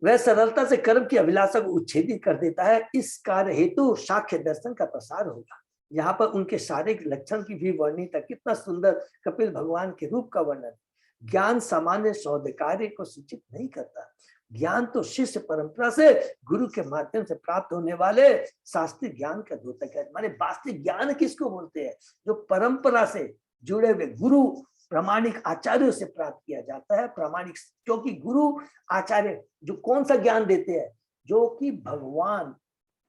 वह सरलता से कर्म की अभिलाषा को उच्छेदित कर देता है। इस कार्य हेतु साक्ष्य दर्शन का प्रसार होगा। यहाँ पर उनके शारीरिक लक्षण की भी वर्णित है। कितना सुंदर कपिल भगवान के रूप का वर्णन। ज्ञान सामान्य शोध कार्य को सूचित नहीं करता। ज्ञान तो शिष्य परंपरा से गुरु के माध्यम से प्राप्त होने वाले शास्त्रीय ज्ञान का द्योतक है। माने वास्तविक ज्ञान किसको बोलते हैं? जो परंपरा से जुड़े हुए गुरु प्रामाणिक आचार्यों से प्राप्त किया जाता है। प्रामाणिक, क्योंकि गुरु आचार्य जो कौन सा ज्ञान देते हैं? जो कि भगवान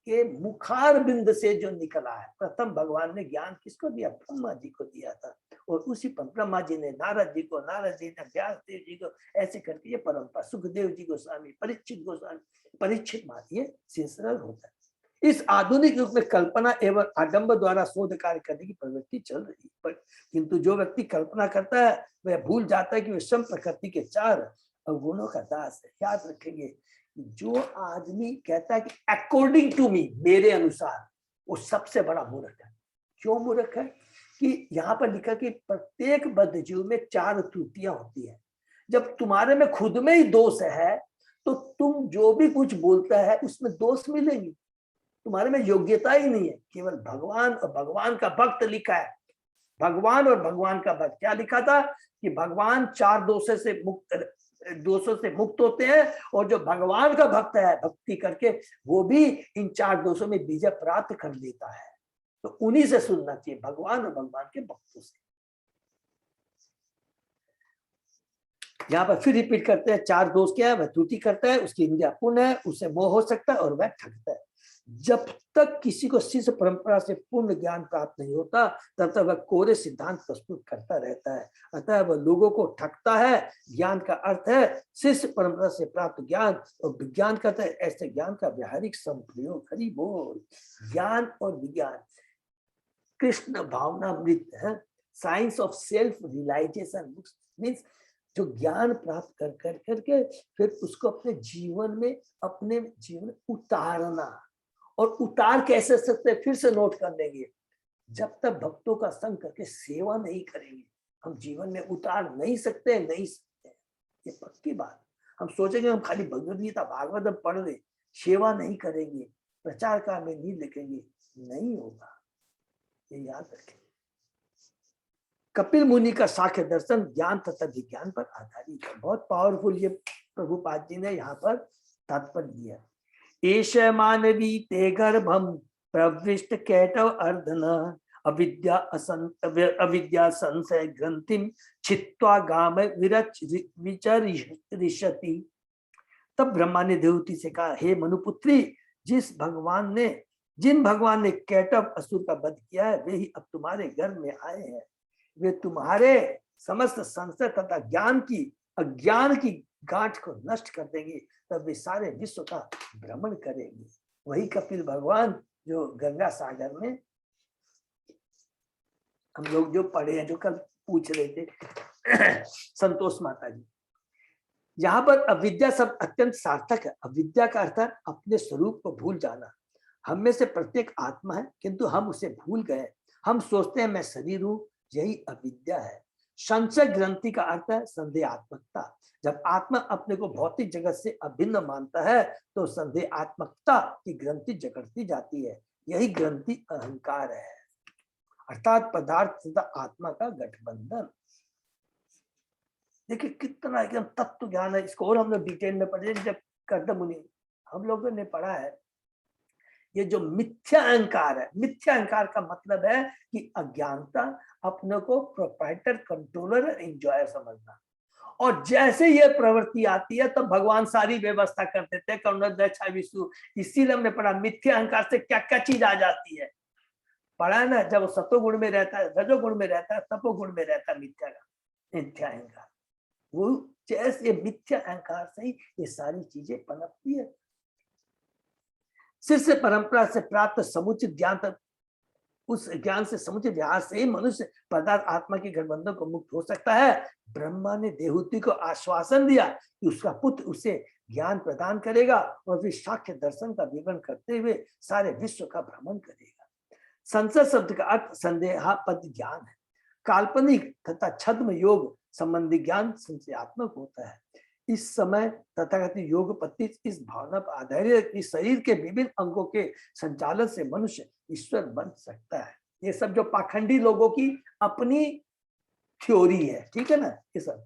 के मुखार बिंद से जो निकला है। प्रथम भगवान ने ज्ञान किसको दिया? ब्रह्मा जी को दिया था, और उसी पर ब्रह्मा जी ने नारद जी को, नारद जी ने व्यास देव जी को, ऐसे करके ये परंपरा सुखदेव जी गोस्वामी, परीक्षित गोस्वामी, परीक्षित मान, ये सिलसिला होता है। इस आधुनिक युग में कल्पना एवं आडंबर द्वारा शोध कार्य करने की प्रवृत्ति चल रही है, किंतु जो व्यक्ति कल्पना करता है वह भूल जाता है कि विषम प्रकृति के 4 अवगुणों का दास है। याद रखेंगे, जो आदमी कहता है कि अकॉर्डिंग टू मी, मेरे अनुसार, वो सबसे बड़ा मूर्ख है। क्यों मूर्ख है? कि यहाँ पर लिखा कि प्रत्येक बद्ध जीव में 4 त्रुटियां होती है। जब तुम्हारे में खुद में ही दोष है तो तुम जो भी कुछ बोलता है उसमें दोष मिलेंगे। तुम्हारे में योग्यता ही नहीं है। केवल भगवान और भगवान का भक्त लिखा है। भगवान और भगवान का भक्त क्या लिखा था? कि भगवान 4 दोषों से मुक्त होते हैं, और जो भगवान का भक्त है भक्ति करके वो भी इन 4 दोषों में विजय प्राप्त कर लेता है। तो उन्हीं से सुनना चाहिए, भगवान और भगवान के भक्तों से। यहाँ पर फिर रिपीट करते हैं, 4 दोष क्या है? वह त्रुटि करता है, उसकी इंद्रिया पूर्ण है, उसे मोह हो सकता है और वह ठगता है। जब तक किसी को शिष्य परंपरा से पूर्ण ज्ञान प्राप्त नहीं होता तब तक वह कोरे सिद्धांत प्रस्तुत करता रहता है। अतः वह लोगों को ठगता है। ज्ञान का अर्थ है शिष्य परंपरा से प्राप्त ज्ञान, और विज्ञान का अर्थ है ऐसे ज्ञान का व्यावहारिक संप्रयोग। हरि बोल। ज्ञान और विज्ञान कृष्ण भावनामृत है, science of self realisation means जो ज्ञान प्राप्त कर करके फिर उसको अपने जीवन में उतारना। और उतार कैसे सकते हैं? फिर से नोट कर लेंगे, जब तक भक्तों का संग करके सेवा नहीं करेंगे हम जीवन में उतार नहीं सकते। ये पक्की बात। हम सोचेंगे हम खाली भगवद गीता भागवतम पढ़ ले, सेवा नहीं करेंगे, प्रचार कार्य में नहीं लिखेंगे, नहीं होगा। ये याद रखें। कपिल मुनि का साक्ष्य दर्शन ज्ञान तथा विज्ञान पर आधारित है। बहुत पावरफुल ये प्रभुपाद जी ने यहाँ पर तात्पर्य दिया। एष मानवी ते गर्भम प्रविष्ट कैटव अर्धन अविद्या संशय ग्रंथिम छित्वा गाम विचरिष्यति। तब ब्रह्मा ने देवती से कहा, हे मनुपुत्री, जिन भगवान ने कैटव असुर का वध किया है वे ही अब तुम्हारे घर में आए हैं। वे तुम्हारे समस्त संशय तथा अज्ञान की गांठ को नष्ट कर देंगे, तब वे सारे विश्व का भ्रमण करेंगे। वही कपिल भगवान जो गंगा सागर में हम लोग जो पढ़े हैं, जो कल पूछ रहे थे संतोष माता जी। यहाँ पर अविद्या शब्द अत्यंत सार्थक है। अविद्या का अर्थ है अपने स्वरूप को भूल जाना। हम में से प्रत्येक आत्मा है, किंतु हम उसे भूल गए। हम सोचते हैं मैं शरीर हूं, यही अविद्या है। संशय ग्रंथि का अर्थ है संदेहात्मकता। जब आत्मा अपने को भौतिक जगत से अभिन्न मानता है तो संदेहात्मकता की ग्रंथि जकड़ती जाती है। यही ग्रंथि अहंकार है, अर्थात पदार्थ तथा आत्मा का गठबंधन। देखिए कितना एकदम तत्व ज्ञान है। इसको और हम लोग डिटेल में पढ़े। जब कर्दम मुनि हम लोगों ने पढ़ा है, ये जो मिथ्या अहंकार है, मिथ्या अहंकार का मतलब है कि अज्ञानता, अपने को प्रोप्राइटर, कंट्रोलर, एंजॉयर समझना। और जैसे ये प्रवृत्ति आती है तब भगवान सारी व्यवस्था कर देते हैं, करुणा विष्णु। इसीलिए हमने पढ़ा मिथ्या अहंकार से क्या क्या चीज आ जाती है। पढ़ा है ना, जब वो सतोगुण में रहता है, रजोगुण में रहता है, तपोगुण में रहता है मिथ्या अहंकार। वो जैसे मिथ्या अहंकार से ही ये सारी चीजें पनपती है। शिष्य परंपरा से प्राप्त समुचित ज्ञान तक, उस ज्ञान से समुचित व्यवहार से ही मनुष्य पदार्थ आत्मा के गठबंधन को मुक्त हो सकता है। ब्रह्मा ने देवहूति को आश्वासन दिया कि उसका पुत्र उसे ज्ञान प्रदान करेगा और फिर साक्ष्य दर्शन का विवरण करते हुए सारे विश्व का भ्रमण करेगा। संशय शब्द का अर्थ संदेहापद ज्ञान है। काल्पनिक तथा छद्म योग संबंधी ज्ञान संशयात्मक होता है। इस समय तथाकथित योगपति इस भावना पर आधारित इस शरीर के विभिन्न अंगों के संचालन से मनुष्य ईश्वर बन सकता है। ये सब जो पाखंडी लोगों की अपनी थ्योरी है, ठीक है ना। ये सब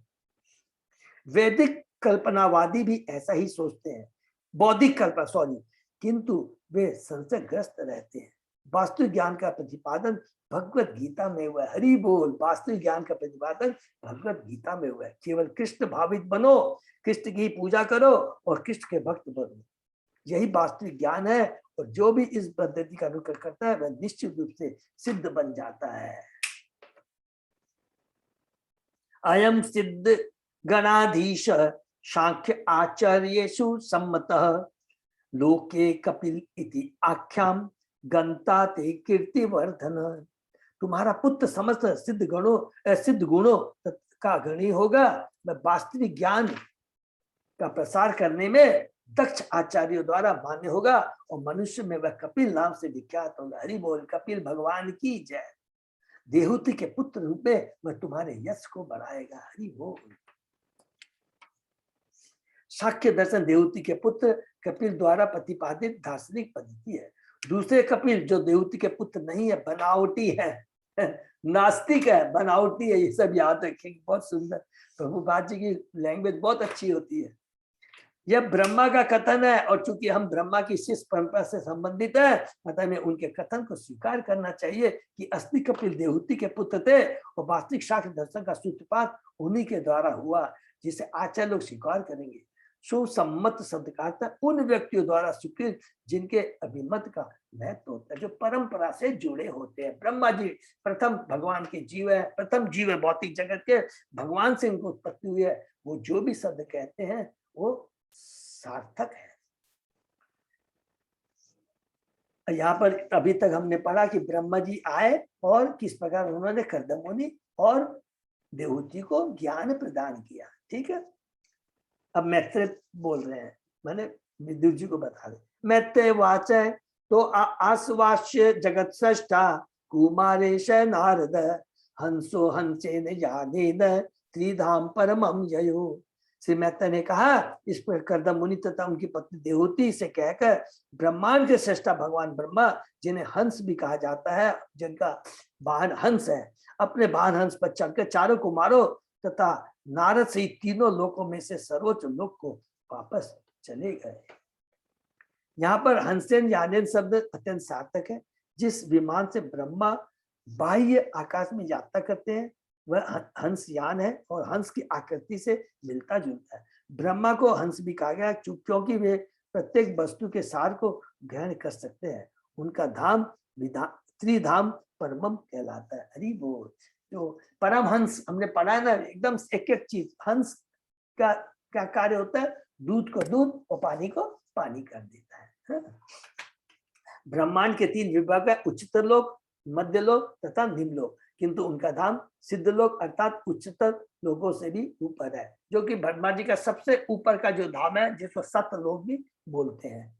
वैदिक कल्पनावादी भी ऐसा ही सोचते हैं, बौद्धिक कल्पना सॉरी, किंतु वे संशयग्रस्त रहते हैं। वास्तविक ज्ञान का प्रतिपादन भगवत गीता में हुआ है। हरि बोल। वास्तविक ज्ञान का प्रतिपादन भगवत गीता में हुआ है। केवल कृष्ण भावित बनो, कृष्ण की पूजा करो और कृष्ण के भक्त बनो, यही वास्तविक ज्ञान है। और जो भी इस पद्धति का अनुकरण करता है वह निश्चित रूप से सिद्ध बन जाता है। अयम सिद्ध गणाधीश सांख्य आचार्येषु सम्मतः लोके कपिल इति आख्याम गंता ते कीर्तिवर्धन। तुम्हारा पुत्र समस्त सिद्ध गुणों का गणी होगा। मैं वास्तविक ज्ञान का प्रसार करने में दक्ष आचार्यों द्वारा मान्य होगा और मनुष्य में वह कपिल नाम से विख्यात होगा। हरि बोल। कपिल भगवान की जय। देहूति के पुत्र रूप में वह तुम्हारे यश को बढ़ाएगा। हरि बोल। शाक्य दर्शन देहूति के पुत्र कपिल द्वारा प्रतिपादित दार्शनिक पद्धति है। दूसरे कपिल जो देहूति के पुत्र नहीं है, बनावटी है, नास्तिक है, बनावटी है, ये सब याद रखेंगे। बहुत सुंदर, प्रभुपाद जी की लैंग्वेज बहुत अच्छी होती है। यह ब्रह्मा का कथन है और चूंकि हम ब्रह्मा की शिष्य परंपरा से संबंधित है, अतः हमें उनके कथन को स्वीकार करना चाहिए कि असली कपिल देहूति के पुत्र थे और वास्तविक शाक्य दर्शन का सूत्रपात उन्हीं के द्वारा हुआ, जिसे आचार्य लोग स्वीकार करेंगे। सुसम्मत शब्द का अर्थ उन व्यक्तियों द्वारा स्वीकृत जिनके अभिमत का महत्व होता है, जो परंपरा से जुड़े होते हैं। ब्रह्मा जी प्रथम भगवान के जीव है, प्रथम जीव है भौतिक जगत के, भगवान से उनको उत्पत्ति हुई है। वो जो भी शब्द कहते हैं वो सार्थक है। यहाँ पर अभी तक हमने पढ़ा कि ब्रह्मा जी आए और किस प्रकार उन्होंने कर्दम मुनि और देहूति को ज्ञान प्रदान किया। ठीक है, अब मैत्रेय बोल रहे हैं, मैंने विदुर जी को बता रहे। मैत्रेय वाच है तो आश्वास्य जगत सृष्टा कुमारेश नारद हंसो हंसेन यानेन त्रिधाम परमम जयो। श्री मैत्रेय ने कहा, इस पर कर्दम मुनि तथा उनकी पत्नी देहूति से कहकर ब्रह्मांड के श्रेष्ठा भगवान ब्रह्मा, जिन्हें हंस भी कहा जाता है, जिनका वाहन हंस है, अपने वाहन हंस पर चढ़कर चारों कुमारों तथा नारद सहित तीनों लोकों में से सर्वोच्च लोक को वापस चले गए। यहाँ पर हंसेन यानेन शब्द अत्यंत सार्थक है। जिस विमान से ब्रह्मा बाह्य आकाश में यात्रा करते हैं वह हंस यान है और हंस की आकृति से मिलता जुलता है। ब्रह्मा को हंस भी कहा गया क्योंकि वे प्रत्येक वस्तु के सार को ग्रहण कर सकते हैं। उनका धाम त्रिधाम परमम कहलाता है। हरि बोल। जो परम हंस हमने पढ़ा है ना, एकदम एक एक चीज, हंस का क्या कार्य होता है, दूध को दूध और पानी को पानी कर देता है। ब्रह्मांड के 3 विभाग है, उच्चतर लोक, मध्य लोक तथा निम्न लोक, किंतु उनका धाम सिद्ध लोक अर्थात उच्चतर लोगों से भी ऊपर है, जो कि ब्रह्मा जी का सबसे ऊपर का जो धाम है, जिसको सत्य लोक भी बोलते हैं।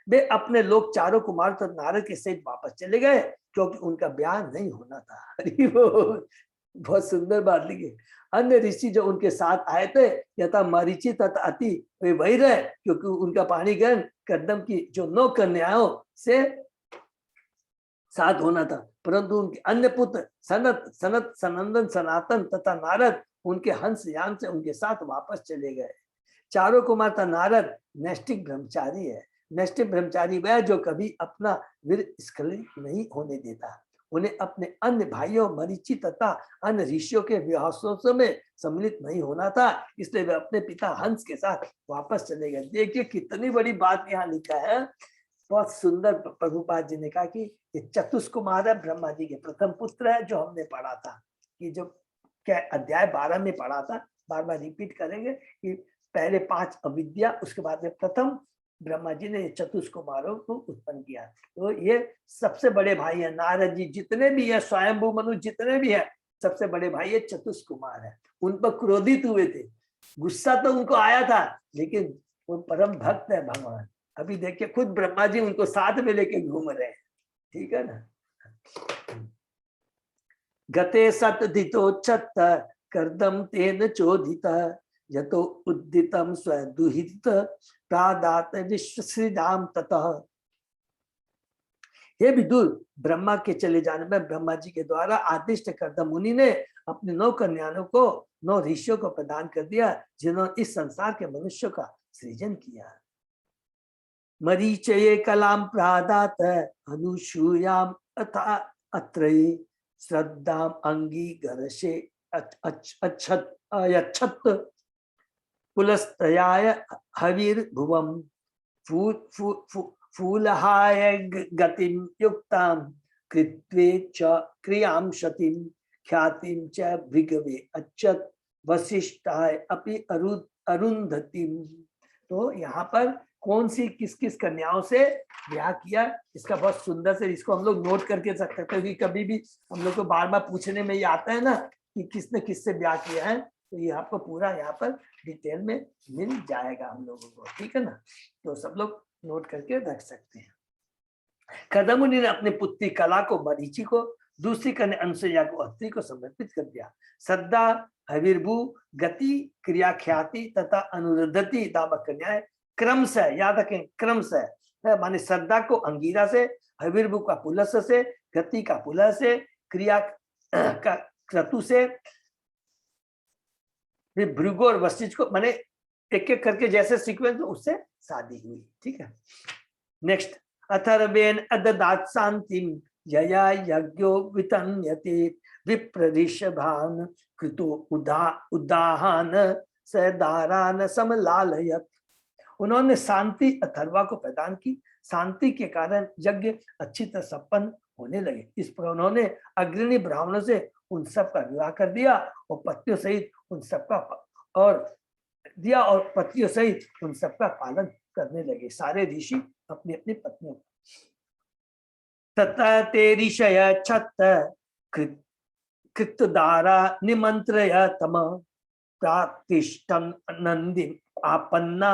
वे अपने लोग चारों कुमार तो नारद के सहित वापस चले गए क्योंकि उनका ब्याह नहीं होना था। हरि बोल। बहुत सुंदर बात लिखी। अन्य ऋषि जो उनके साथ आए थे यथा मरीचि तथा अति, वे वही रहे क्योंकि उनका पाणी ग्रहण कर्दम की जो 9 कन्याओं से साथ होना था, परंतु उनके अन्य पुत्र सनत सनंदन सनातन तथा नारद उनके हंस यान से उनके साथ वापस चले गए। चारों कुमार था नारद नैष्ठिक ब्रह्मचारी है। नैष्ठिक ब्रह्मचारी वह जो कभी अपना वीर स्खलित नहीं होने देता। उन्हें अपने अन्य भाइयों मरीचि तथा अन्य ऋषियों के विहासों में सम्मिलित नहीं होना था, इसलिए वे अपने पिता हंस के साथ वापस चले गए। देखिए कितनी बड़ी बात यहाँ लिखा है। बहुत सुंदर प्रभुपाद जी ने कहा कि ये चतुष्कुमार है, ब्रह्मा जी के प्रथम पुत्र है, जो हमने पढ़ा था कि जो क्या अध्याय 12 में पढ़ा था, बार बार रिपीट करेंगे कि पहले 5 अविद्या, उसके बाद में प्रथम ब्रह्मा जी ने चतुष्कुमारों को उत्पन्न किया। तो ये सबसे बड़े भाई है नारद जी, जितने भी है स्वयंभू मनु जितने भी है, सबसे बड़े भाई ये चतुष्कुमार है। उन पर क्रोधित हुए थे, गुस्सा तो उनको आया था, लेकिन वो परम भक्त है भगवान। अभी देखिए खुद ब्रह्मा जी उनको साथ में लेके घूम रहे हैं। ठीक है ना। गते सतदितोच्चत कर्दम तेन चोदित यतो उद्दितम स्वदुहित प्रादात विश्वश्रीदाम ततः। हे विदुर, ब्रह्मा के चले जाने में ब्रह्मा जी के द्वारा आदिष्ट कर्दम मुनि ने अपने 9 कन्याओं को 9 ऋषियों को प्रदान कर दिया, जिन्होंने इस संसार के मनुष्यों का सृजन किया। मरीचये कलाम प्रादात अनुसूयाम अथा अत्रयी श्रद्धाम अंगी गरशे अच्छत अयच्छत पुलस्तयाय हवीर भुवम फूलहाय गतिम युक्ताम कृत्वे च क्रियाम शतिम ख्यातिम च भृगवे अच्छत वशिष्ठाय अपि अरुंधतिम। तो यहाँ पर कौन सी किस किस कन्याओं से ब्याह किया, इसका बहुत सुंदर से इसको हम लोग नोट करके रख सकते हैं, क्योंकि कभी भी हम लोग को बार बार पूछने में ये आता है ना कि किसने किससे ब्याह किया है, तो ये आपको पूरा यहाँ पर डिटेल में मिल जाएगा हम लोगों को, ठीक है ना। तो सब लोग नोट करके रख सकते हैं। कर्दम मुनि ने अपनी पुत्री कला को मरीचि को, दूसरी कन्या अनुसुईया को अत्रि को समर्पित कर दिया। श्रद्धा, हविर्भू, गति, क्रिया, ख्याति तथा अनुरुद्धति नामक कन्याएं क्रम से, याद रखें क्रम से, माने श्रद्धा को अंगीरा से, हविर्भू का पुलस से, गति का पुलह से, क्रिया का क्रतु से, फिर भृगु और वशिष्ठ को, माने एक एक करके जैसे सीक्वेंस उससे शादी हुई, ठीक है। नेक्स्ट, अथर्वेण अददात शांतिम यया यज्ञो वितन्यते विप्रऋषभान कृतो उदाहान सदारान समलालयत। उन्होंने शांति अथर्वा को प्रदान की, शांति के कारण यज्ञ अच्छी तरह संपन्न होने लगे। इस पर उन्होंने अग्रणी ब्राह्मणों से उन सब का विवाह कर दिया और पत्नियों सहित उन सबका पत्नियों सहित उन सबका पालन करने लगे, सारे ऋषि अपनी अपनी पत्नियों। तथा ते ऋषय छत कृतदारा निमंत्रय तम प्रातिष्ठम नंदी आपन्ना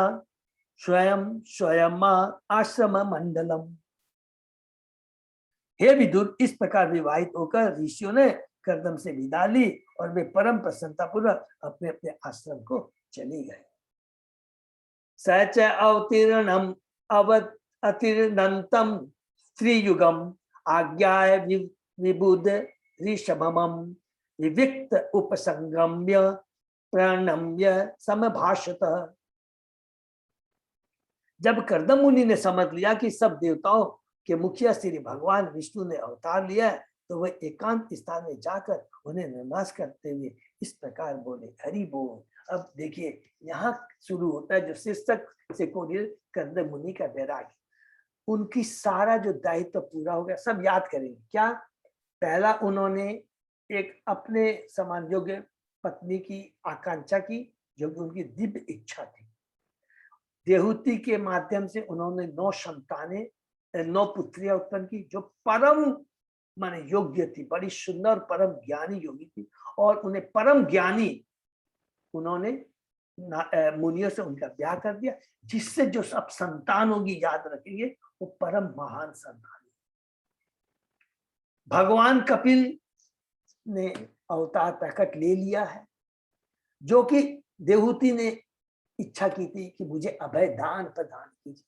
स्वयं स्वयं आश्रम मंडलम। हे विदुर, इस प्रकार विवाहित होकर ऋषियों ने कर्दम से विदा ली और वे परम प्रसन्नता पूर्वक अपने अपने आश्रम को चले गए। सच अवतीर्णम अवतीर्णंतम त्रियुगम आज्ञाय विबुध ऋषभमम विविक्त उपसंगम्य प्रणम्य समभाषत। जब कर्दम मुनि ने समझ लिया कि सब देवताओं के मुखिया श्री भगवान विष्णु ने अवतार लिया है, तो वह एकांत स्थान में जाकर उन्हें नमस्कार करते हुए इस प्रकार बोले, हरि बोल। अब देखिए यहाँ शुरू होता है जो शीर्षक से कोरियर कर्दम मुनि का वैराग्य। उनकी सारा जो दायित्व पूरा हो गया, सब याद करेंगे क्या। पहला उन्होंने एक अपने समान योग्य पत्नी की आकांक्षा की, जो कि उनकी दिव्य इच्छा थी। देहूति के माध्यम से उन्होंने 9 संतानें 9 पुत्रियां उत्पन्न की, जो परम माने योग्य थी, बड़ी सुंदर परम ज्ञानी योगी थी, और उन्हें परम ज्ञानी उन्होंने मुनियों से उनका ब्याह कर दिया, जिससे जो सब संतान होगी, याद रखेंगे, वो परम महान संतान। भगवान कपिल ने अवतार प्रकट ले लिया है, जो कि देहूति ने इच्छा की थी कि मुझे अभय दान प्रदान कीजिए,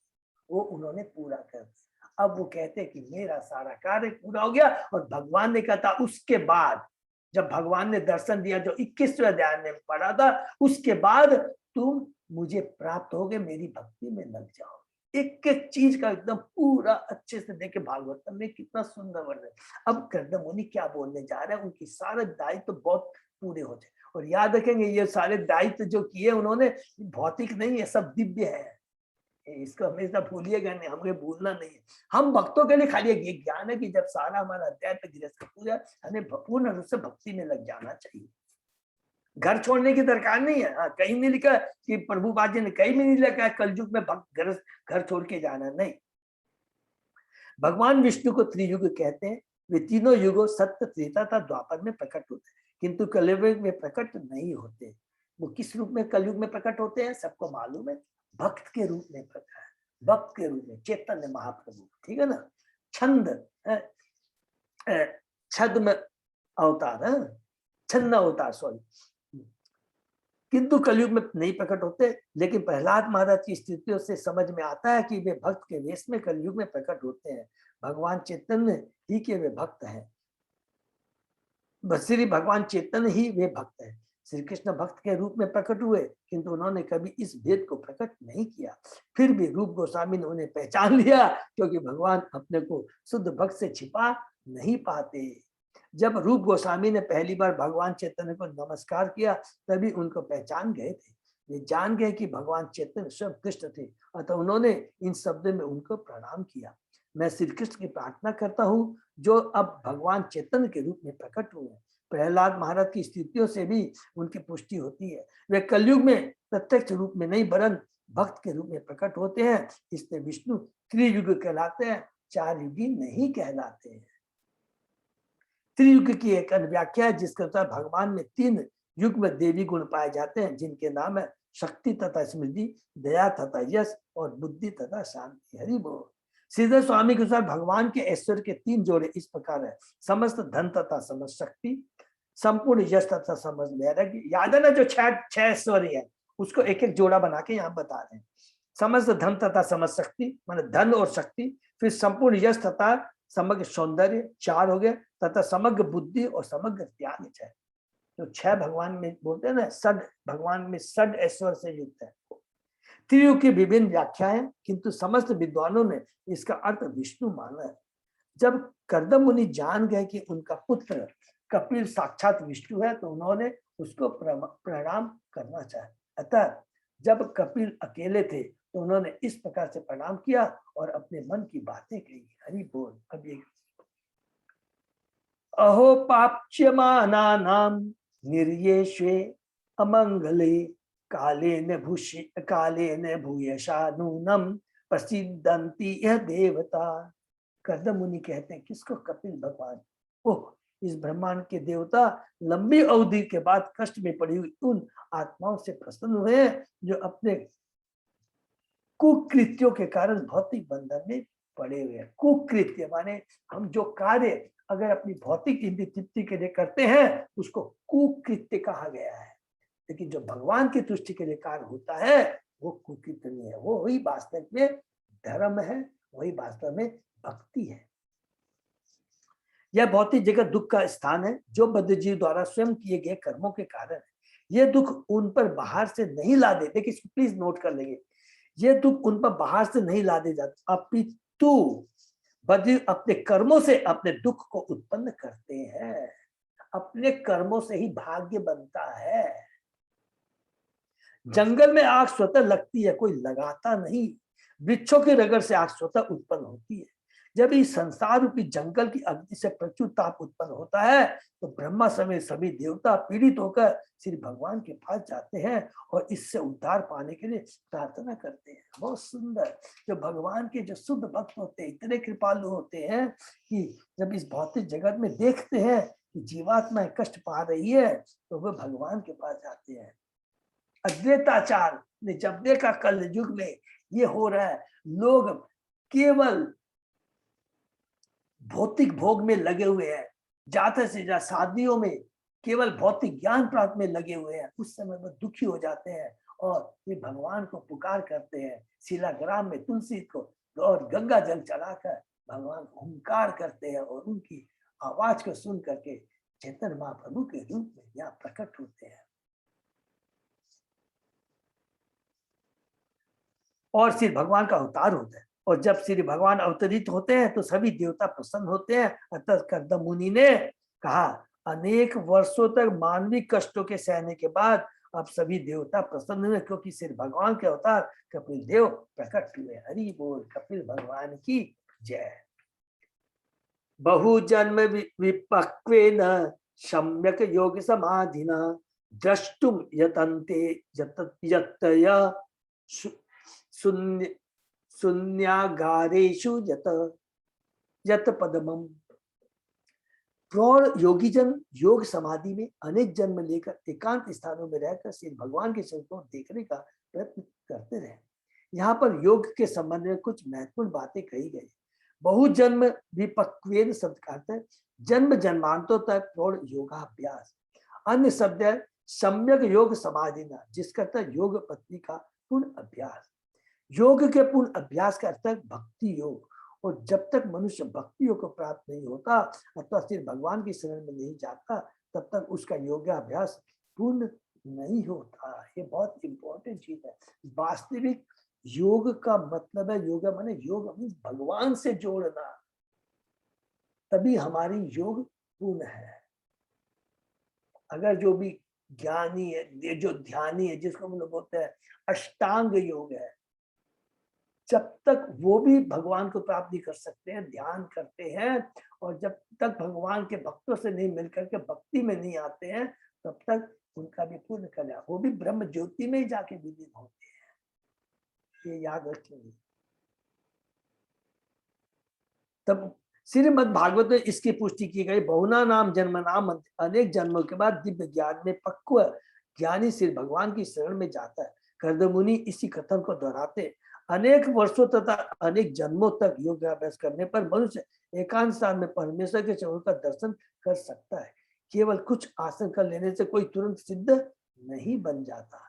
वो उन्होंने पूरा कर दिया। अब वो कहते हैं कि मेरा सारा कार्य पूरा हो गया। और भगवान ने कहा था उसके बाद, जब भगवान ने दर्शन दिया जो 21वें अध्याय में पढ़ा था, उसके बाद तुम मुझे प्राप्त होगे, मेरी भक्ति में लग जाओ। एक एक चीज का एकदम पूरा अच्छे से देखे, भागवतम में कितना सुंदर वर्णन। अब कर्दम मुनि क्या बोलने जा रहे हैं, उनकी सारे दायित्व तो बहुत पूरे हो जाए। और याद रखेंगे ये सारे दायित्व जो किए उन्होंने, भौतिक नहीं है, सब दिव्य है। इसको हमेशा भूलिएगा नहीं, हमें भूलना नहीं है। हम भक्तों के लिए खाली ये ज्ञान है कि जब सारा हमारा अध्यात्म गृहस्थ पूजा, हमें पूर्ण रूप से भक्ति में लग जाना चाहिए। घर छोड़ने की दरकार नहीं है। हाँ, कहीं नहीं लिखा कि प्रभुपाद जी ने कहीं भी नहीं लिखा कलयुग में घर छोड़ के जाना, नहीं। भगवान विष्णु को त्रियुग कहते हैं। वे तीनों युगों सत्य, त्रेता तथा द्वापर में प्रकट होते हैं, किंतु कलयुग में प्रकट नहीं होते। वो किस रूप में कलयुग में प्रकट होते हैं, सबको मालूम है, भक्त के रूप में प्रकट है, भक्त के रूप में चैतन्य महाप्रभु, ठीक है ना। छद्म अवतार, छद्म अवतार, सॉरी, किंतु कलयुग में नहीं प्रकट होते। लेकिन प्रहलाद महाराज की स्थितियों से समझ में आता है कि वे भक्त के वेश में कलयुग में प्रकट होते हैं। भगवान चैतन्य ही के वे भक्त हैं। बस श्री भगवान चैतन्य ही वे भक्त हैं। श्री कृष्ण भक्त के रूप में प्रकट हुए, किंतु उन्होंने कभी इस भेद को प्रकट नहीं किया। फिर भी रूप गोस्वामी ने उन्हें पहचान लिया, क्योंकि भगवान अपने को शुद्ध भक्त से छिपा नहीं पाते। जब रूप गोस्वामी ने पहली बार भगवान चैतन्य को नमस्कार किया, तभी उनको पहचान गए थे। वे जान गए कि भगवान चैतन्य स्वयं कृष्ण थे, अतः उन्होंने इन शब्दों में उनको प्रणाम किया। मैं श्री कृष्ण की प्रार्थना करता हूँ, जो अब भगवान चैतन्य के रूप में प्रकट हुए। प्रहलाद महाराज की स्थितियों से भी उनकी पुष्टि होती है। वे कलयुग में प्रत्यक्ष रूप में नहीं, वरन भक्त के रूप में प्रकट होते हैं। इसलिए विष्णु त्रियुग कहलाते हैं, चार युगी नहीं कहलाते हैं। त्रियुग की एक अन्य व्याख्या है, जिसके अनुसार भगवान में 3 युग में देवी गुण पाए जाते हैं, जिनके नाम है शक्ति तथा स्मृति, दया तथा यश और बुद्धि तथा शांति। हरि बोल। श्रीधर स्वामी के अनुसार भगवान के ऐश्वर्य के 3 जोड़े इस प्रकार है: समस्त धन तथा समस्त शक्ति, संपूर्ण यश तथा समस्त वैराग्य। याद है ना, जो 6 ऐश्वर्य है, उसको एक एक जोड़ा बना के यहाँ बता रहे हैं। समस्त धन तथा समस्त शक्ति माने धन और शक्ति, फिर संपूर्ण यश तथा समग्र सौंदर्य 4 हो गए, तथा समग्र बुद्धि और समग्र त्याग 6। तो 6 भगवान में बोलते हैं ना, भगवान में षड ऐश्वर्य से युक्त है। त्रियुग की विभिन्न व्याख्या है, किंतु समस्त विद्वानों ने इसका अर्थ विष्णु माना है। जब कर्दम मुनि जान गए कि उनका पुत्र कपिल साक्षात विष्णु है, तो उन्होंने उसको प्रणाम करना चाहा। अतः जब कपिल अकेले थे, तो उन्होंने इस प्रकार से प्रणाम किया और अपने मन की बातें कही। हरि बोल। अब ये अहो पाप्यमानानां निर्येष्वे अमंगले कालेन भूयशा नूनम प्रसिद्धंति यह देवता। कर्दम मुनि कहते हैं, किसको? कपिल भगवान। ओह, इस ब्रह्मांड के देवता लंबी अवधि के बाद कष्ट में पड़ी हुई उन आत्माओं से प्रसन्न हुए हैं, जो अपने कुकृत्यों के कारण भौतिक बंधन में पड़े हुए हैं। कुकृत्य माने हम जो कार्य अगर अपनी भौतिक इंद्रिय तृप्ति के लिए करते हैं, उसको कुकृत्य कहा गया है। लेकिन जो भगवान की तुष्टि के लिए कार्य होता है, वो कुकृत्य नहीं है। वो वही वास्तव में धर्म है, वही वास्तव में भक्ति है। यह भौतिक जगत दुख का स्थान है, जो बद्ध जीव द्वारा स्वयं किए गए कर्मों के कारण है। ये दुख उन पर बाहर से नहीं ला देते, इसको प्लीज नोट कर लेंगे। ये दुख उन पर बाहर से नहीं ला दे जाते, अपितु बद्ध अपने कर्मों से अपने दुख को उत्पन्न करते हैं। अपने कर्मों से ही भाग्य बनता है। जंगल में आग स्वतः लगती है, कोई लगाता नहीं। वृक्षों की रगड़ से आग स्वतः उत्पन्न होती है। जब इस संसार रूपी जंगल की अग्नि से प्रचुर ताप उत्पन्न होता है, तो ब्रह्मा समेत सभी देवता पीड़ित होकर श्री भगवान के पास जाते हैं और इससे उद्धार पाने के लिए प्रार्थना करते हैं। बहुत सुंदर। जो भगवान के जो शुद्ध भक्त होते हैं, इतने कृपालु होते हैं कि जब इस भौतिक जगत में देखते हैं कि जीवात्मा कष्ट पा रही है, तो वे भगवान के पास जाते हैं। अद्वैताचार्य ने जब देखा कल युग में ये हो रहा है, लोग केवल भौतिक भोग में लगे हुए हैं, ज्यादा से ज्यादा शादियों में केवल भौतिक ज्ञान प्राप्त में लगे हुए हैं, उस समय वो दुखी हो जाते हैं और ये भगवान को पुकार करते हैं। शिलाग्राम में तुलसी को और गंगा जल चढ़ाकर भगवान हुंकार करते हैं और उनकी आवाज को सुन करके चैतन्य महाप्रभु के रूप में यहाँ प्रकट होते हैं और श्री भगवान का अवतार होता है। और जब श्री भगवान अवतरित होते हैं, तो सभी देवता प्रसन्न होते हैं। अतः कर्दम मुनि ने कहा, अनेक वर्षों तक मानवीय कष्टों के सहने के बाद अब सभी देवता प्रसन्न हुए, क्योंकि श्री भगवान के अवतार कपिल देव प्रकट हुए। हरि बोल। कपिल भगवान की जय। बहु जन्म विपक्वेन सम्यक योग समाधिना द्रष्टुम यतन्ते यतया शून्यागारेषु यत पदमम। प्रौढ़ योगी जन योग समाधि में अनेक जन्म लेकर एकांत स्थानों में रहकर श्री भगवान के स्वरूप को देखने का प्रयत्न करते रहे। यहाँ पर योग के संबंध में कुछ महत्वपूर्ण बातें कही गई। बहु जन्म विपक्वेन शब्द का अर्थ है जन्म जन्मांतों तक प्रौढ़ योगाभ्यास। अन्य शब्द है सम्यक योग समाधिना, जिसका अर्थ है योग पत्नी का पूर्ण अभ्यास। योग के पूर्ण अभ्यास का अर्थ है भक्ति योग, और जब तक मनुष्य भक्ति योग को प्राप्त नहीं होता अथवा सिर्फ भगवान की शरण में नहीं जाता तब तक उसका योगाभ्यास पूर्ण नहीं होता। ये बहुत इंपॉर्टेंट चीज है। वास्तविक योग का मतलब है, योगा माने योग मीन्स भगवान से जोड़ना, तभी हमारी योग पूर्ण है। अगर जो भी ज्ञानी है, जो ध्यानी है, जिसको हम लोग बोलते हैं अष्टांग योग है, जब तक वो भी भगवान को प्राप्त नहीं कर सकते हैं, ध्यान करते हैं, और जब तक भगवान के भक्तों से नहीं मिलकर के भक्ति में नहीं आते हैं तब तक उनका भी पूर्ण कल्याण, वो भी ब्रह्म ज्योति में ही जाके विलीन होते हैं। ये याद रखेंगे। तब श्रीमद् भागवत में इसकी पुष्टि की गई। बहुना नाम जन्म नाम, अनेक जन्मों के बाद दिव्य ज्ञान में पक्व ज्ञानी श्री भगवान की शरण में जाता है। कर्दमुनि इसी कथन को दोहराते। अनेक वर्षों तथा अनेक जन्मों तक योगाभ्यास करने पर मनुष्य एकांत स्थान में परमेश्वर के चरणों का दर्शन कर सकता है। केवल कुछ आसन कर लेने से कोई तुरंत सिद्ध नहीं बन जाता।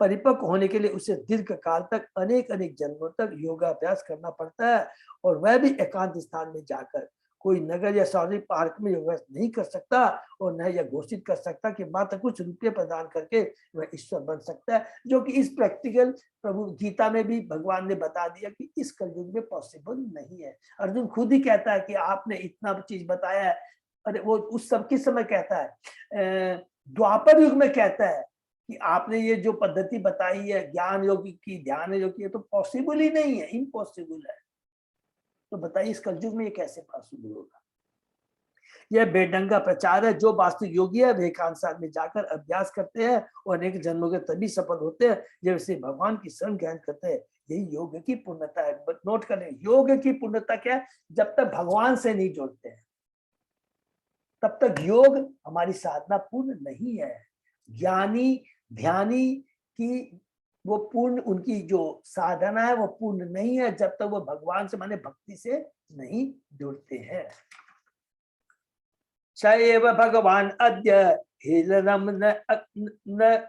परिपक्व होने के लिए उसे दीर्घ काल तक अनेक अनेक जन्मों तक योगाभ्यास करना पड़ता है, और वह भी एकांत स्थान में जाकर। कोई नगर या सार्वजनिक पार्क में योगाभ्यास नहीं कर सकता और न यह घोषित कर सकता कि मात्र कुछ रुपये प्रदान करके वह ईश्वर बन सकता है, जो कि इस प्रैक्टिकल प्रभु गीता में भी भगवान ने बता दिया कि इस कलयुग में पॉसिबल नहीं है। अर्जुन खुद ही कहता है कि आपने इतना चीज बताया है, अरे वो उस सब किस समय कहता है, द्वापर युग में कहता है कि आपने ये जो पद्धति बताई है ज्ञान योग की, ध्यान योग की, तो पॉसिबल ही नहीं है, इम्पॉसिबल है। तो बताइए इस कलयुग में ये कैसे पॉसिबल होगा। यह बेढंगा प्रचार है। जो वास्तविक योगी है वे एकांत स्थान में जाकर अभ्यास करते हैं और अनेक जन्मों के तभी सफल होते हैं जब इसे भगवान की शरण ग्रहण करते हैं। यही योग की पूर्णता है। नोट कर लें, योग की पूर्णता क्या है? जब तक भगवान से नहीं जोड़ते हैं तब तक योग हमारी साधना पूर्ण नहीं है। ज्ञानी ध्यानी की वो पूर्ण, उनकी जो साधना है वो पूर्ण नहीं है जब तक वो भगवान से माने भक्ति से नहीं जुड़ते हैं। सएव भगवान अद्य हेलनम न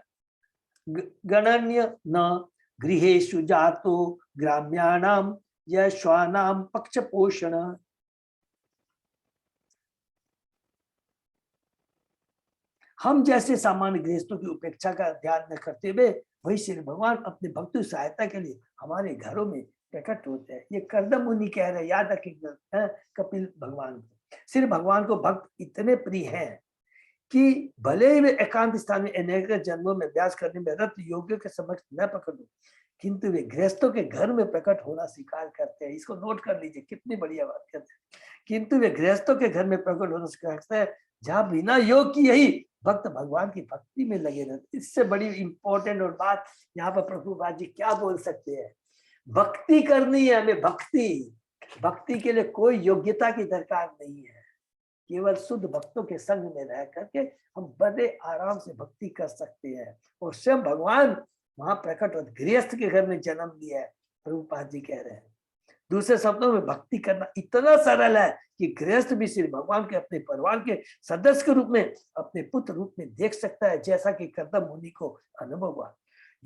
गणन्य न गृहेषु जातो ग्राम्याणाम यश्वानाम पक्ष पोषण। हम जैसे सामान्य गृहस्थों की उपेक्षा का ध्यान न करते हुए वही श्री भगवान अपने भक्तों की सहायता के लिए हमारे घरों में प्रकट होते हैं। ये कर्दम मुनि कह रहे, याद रखिएगा, कपिल भगवान को। श्री भगवान को भक्त इतने प्रिय हैं कि भले ही वे एकांत स्थान में अनेक जन्मों में अभ्यास करने में रत योगियों के समक्ष न प्रकट हो, किंतु वे गृहस्थों के घर में प्रकट होना स्वीकार करते हैं। इसको नोट कर लीजिए, कितनी बढ़िया बात करते हैं। किंतु वे गृहस्थों के घर में प्रकट होना स्वीकार करते हैं जहाँ बिना योग की यही भक्त भगवान की भक्ति में लगे रहते। इससे बड़ी इंपॉर्टेंट और बात यहाँ पर प्रभुपाद जी क्या बोल सकते हैं? भक्ति करनी है हमें, भक्ति। भक्ति के लिए कोई योग्यता की दरकार नहीं है। केवल शुद्ध भक्तों के संग में रह करके हम बड़े आराम से भक्ति कर सकते हैं। और स्वयं भगवान वहां प्रकट हो, गृहस्थ के घर में जन्म लिया है, प्रभुपाद जी कह रहे हैं। दूसरे शब्दों में भक्ति करना इतना सरल है कि गृहस्थ भी श्री भगवान के अपने परिवार के सदस्य के रूप में, अपने पुत्र रूप में देख सकता है, जैसा कि कर्दम मुनि को अनुभव हुआ।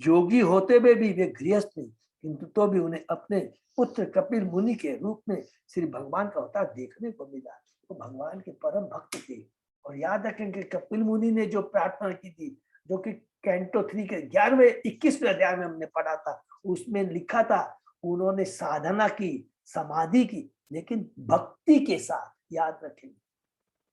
योगी होते हुए भी वे गृहस्थ नहीं, किंतु तो भी उन्हें अपने पुत्र कपिल मुनि के रूप में श्री भगवान का अवतार देखने को मिला। तो भगवान के परम भक्त थे। और याद रखेंगे कपिल मुनि ने जो प्रार्थना की थी, जो कि कैंटो 3 के 11वें 21वें अध्याय में हमने पढ़ा था, उसमें लिखा था उन्होंने साधना की, समाधि की, लेकिन भक्ति के साथ। याद रखेंगे,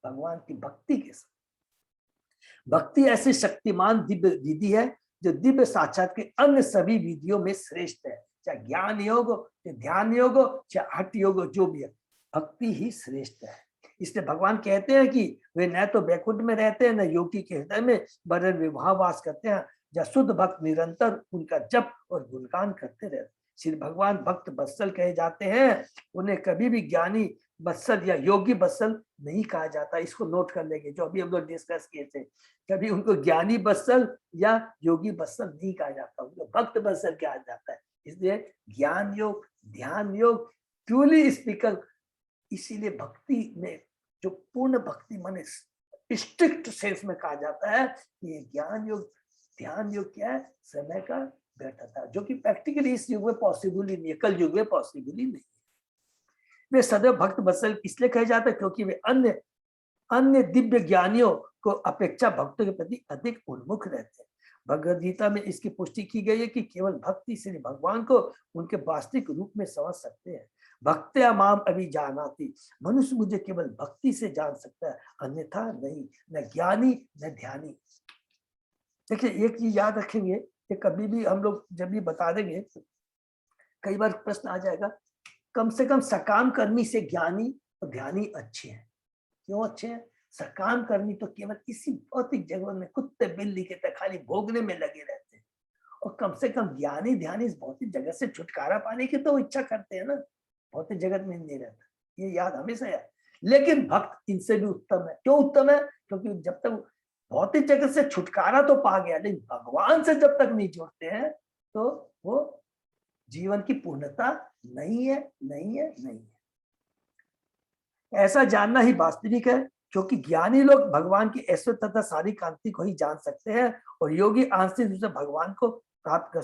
भगवान की भक्ति के साथ। भक्ति ऐसी शक्तिमान दिव्य विधि है जो दिव्य साक्षात के अन्य सभी विधियों में श्रेष्ठ है। चाहे ज्ञान योग हो, चाहे ध्यान योग हो, चाहे हठ योग हो, जो भी है, भक्ति ही श्रेष्ठ है। इसलिए भगवान कहते हैं कि वे न तो वैकुंठ में रहते हैं, न योगी के हृदय में, वरन वे वहां वास करते हैं जहाँ शुद्ध भक्त निरंतर उनका जप और गुणगान करते रहते। श्री भगवान भक्त बत्सल कहे जाते हैं। उन्हें कभी भी ज्ञानी बत्सल या योगी बत्सल नहीं कहा जाता। इसको नोट कर लेंगे, जो अभी हम लोग डिस्कस किए थे। कभी उनको ज्ञानी बत्सल या योगी बत्सल नहीं कहा जाता, उनको भक्त बत्सल कहा जाता है। इसलिए ज्ञान योग, ध्यान योग, प्यूरली स्पीकर, इसीलिए भक्ति में जो पूर्ण भक्ति माने स्ट्रिक्ट सेंस में कहा जाता है कि ये ज्ञान योग, ध्यान योग क्या है? समय का व्यर्थता, जो कि प्रैक्टिकली इस युग में पॉसिबल ही नहीं है, कल युग में पॉसिबल ही नहीं है। वे सदैव भक्त वत्सल इसलिए कहे जाते हैं क्योंकि वे अन्य अन्य दिव्य ज्ञानियों को अपेक्षा भक्तों के प्रति अधिक उन्मुख रहते हैं। भगवद गीता में इसकी पुष्टि की गई है कि केवल भक्ति से भगवान को उनके वास्तविक रूप में समझ सकते हैं। भक्त्या माम अभी जानाति, मनुष्य मुझे केवल भक्ति से जान सकता है, अन्यथा नहीं, न ज्ञानी न ध्यानी। देखिए एक चीज याद रखेंगे कि कभी भी हम लोग जब भी बता देंगे, कई बार प्रश्न आ जाएगा, कम से कम सकाम कर्मी से ज्ञानी और ध्यानी अच्छे हैं। क्यों अच्छे हैं? सकाम कर्मी तो केवल इसी भौतिक जगत में कुत्ते बिल्ली के तरह खाली भोगने में लगे रहते हैं, और कम से कम ज्ञानी ध्यानी इस भौतिक जगत से छुटकारा पाने की तो इच्छा करते हैं ना, भौतिक जगत में नहीं रहता, ये याद हमेशा याद। लेकिन भक्त इनसे भी उत्तम है। क्यों उत्तम है? क्योंकि जब तक भौतिक जगत से छुटकारा तो पा गया, लेकिन भगवान से जब तक नहीं जुड़ते हैं तो वो जीवन की पूर्णता नहीं है, नहीं है, नहीं है। ऐसा जानना ही वास्तविक है, क्योंकि ज्ञानी लोग भगवान की ऐश्वर्य तथा सारी कांति को ही जान सकते हैं, और योगी आंशिक रूप से भगवान को प्राप्त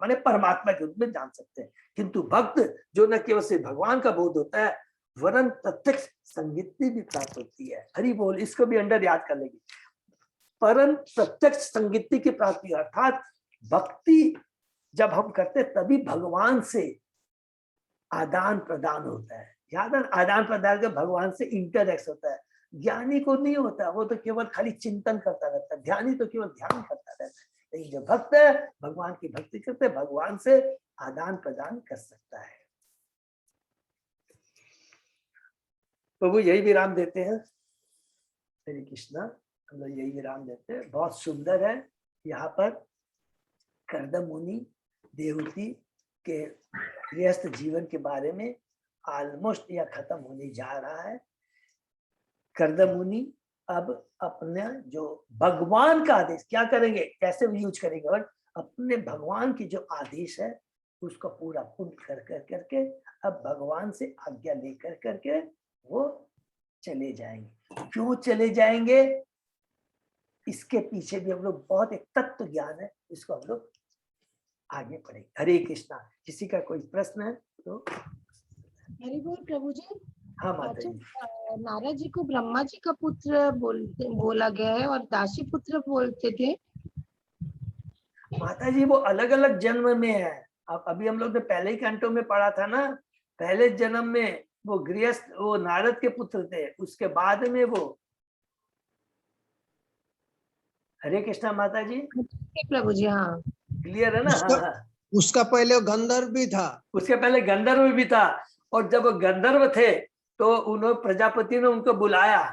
माने परमात्मा के रूप में जान सकते हैं। किंतु भक्त जो न केवल से भगवान का बोध होता है, वरन प्रत्यक्ष संगीति भी प्राप्त होती है। हरि बोल, इसको भी अंडर याद कर लेंगे। परम प्रत्यक्ष संगीति की प्राप्ति, अर्थात भक्ति जब हम करते तभी भगवान से आदान प्रदान होता है। याद है, आदान प्रदान के भगवान से इंटरैक्ट होता है। ज्ञानी को नहीं होता, वो तो केवल खाली चिंतन करता रहता है, ध्यानी तो केवल ध्यान करता रहता है। लेकिन जो भक्त है, भगवान की भक्ति करते, भगवान से आदान प्रदान कर सकता है। प्रभु यही विराम देते हैं। हरे कृष्णा, हम लोग यही विराम देते हैं। बहुत सुंदर है। यहाँ पर कर्दम मुनि देवहूति के गृहस्थ जीवन के बारे में ऑलमोस्ट यह खत्म होने जा रहा है। कर्दम मुनि अब अपने जो भगवान का आदेश क्या करेंगे, कैसे यूज करेंगे, और अपने भगवान की जो आदेश है उसको पूरा पूर्ण करके अब भगवान से आज्ञा लेकर करके वो चले जाएंगे। क्यों चले जाएंगे, इसके पीछे भी हम लोग बहुत एक तत्व ज्ञान है, इसको हम लोग आगे पढ़ेंगे। हरे कृष्णा। किसी का कोई प्रश्न है तो?
हरि बोल प्रभु जी।
हाँ माता जी।
नारद जी को ब्रह्मा जी का पुत्र बोला गया है और दासी पुत्र बोलते थे।
माता जी वो अलग अलग जन्म में है। अब अभी हम लोग ने पहले ही कैंटो में पढ़ा था ना, पहले जन्म में वो गृहस्थ, वो नारद के पुत्र थे, उसके बाद में वो। हरे कृष्णा माता जी।
प्रभु जी हाँ
क्लियर है ना?
उसका पहले गंधर्व भी था।
उसके पहले गंधर्व भी था, और जब वो गंधर्व थे तो उन्होंने प्रजापति ने उनको बुलाया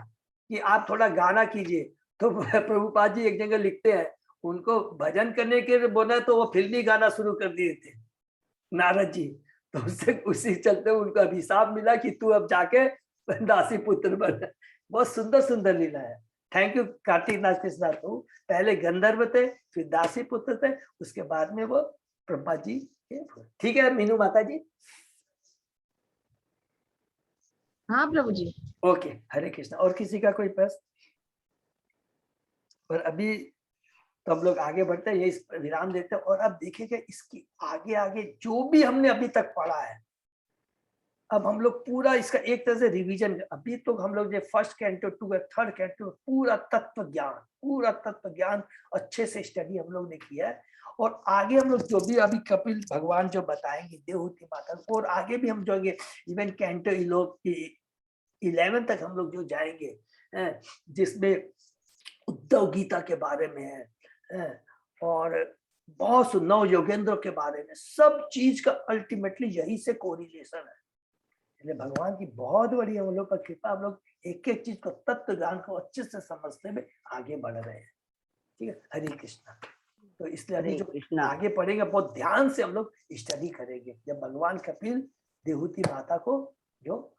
कि आप थोड़ा गाना कीजिए। तो प्रभुपाद जी एक जगह लिखते हैं, उनको भजन करने के लिए बोला तो वो फिल्मी गाना शुरू कर दिए थे नारद जी। तो उससे उसी चलते उनको अभिशाप मिला कि तू अब जाके दासी पुत्र बन। बहुत सुंदर सुंदर लीला है। थैंक यू कार्तिक नाथ कृष्णा। तो पहले गंधर्व थे, फिर दासी पुत्र थे, उसके बाद में वो ब्रह्मा जी। ठीक है मीनू माता जी?
हाँ प्रभु जी।
ओके, हरे कृष्णा। और किसी का कोई प्रश्न? और अभी तो हम लोग आगे बढ़ते हैं, ये विराम देते हैं, और अब देखेंगे इसकी आगे आगे जो भी हमने अभी तक पढ़ा है, अब हम लोग पूरा इसका एक तरह से रिवीजन। अभी तो हम लोग जो first canto two third canto पूरा तत्व ज्ञान अच्छे से स्टडी हम लोग ने किया है। और आगे हम लोग जो भी अभी कपिल भगवान जो बताएंगे देवहूति माता को, और आगे भी हम जाएंगे इवन कैंटो 11 तक हम लोग जो जाएंगे, जिसमें उद्धव गीता के बारे में है, और बहुत नव योगेंद्र के बारे में, सब चीज का अल्टीमेटली यही से कोरिलेशन है। इसलिए भगवान की बहुत बड़ी हम लोग पर कृपा, हम लोग एक एक चीज को तत्व ज्ञान को अच्छे से समझते हुए आगे बढ़ रहे हैं। ठीक है, हरे कृष्णा। तो इसलिए अभी जो आगे पढ़ेंगे बहुत ध्यान से हम लोग स्टडी करेंगे, जब भगवान कपिल देवहूति माता को जो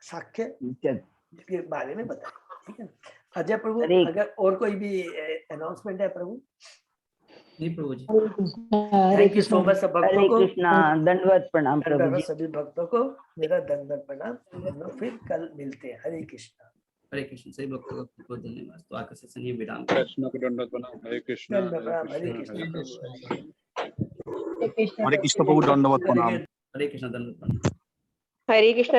साक्ष्य के बारे में बताएं। ठीक है अजय प्रभु, अगर और कोई भी अनाउंसमेंट है प्रभु?
नहीं प्रभु जी।
थैंक यू सो मच सब भक्तों को।
दंडवत प्रणाम प्रभु जी।
सभी भक्तों को मेरा दंडवत प्रणाम। हम लोग फिर कल मिलते हैं। हरे कृष्णा।
हरे कृष्ण। सभी भक्तों को बहुत धन्यवाद। तो आकर सेशन ये विराम।
कृष्ण को दंडवत प्रणाम। हरे कृष्ण।
हरे कृष्ण
हरे कृष्ण प्रभु दंडवत प्रणाम।
हरे कृष्ण दंडवत प्रणाम।
हरे कृष्ण।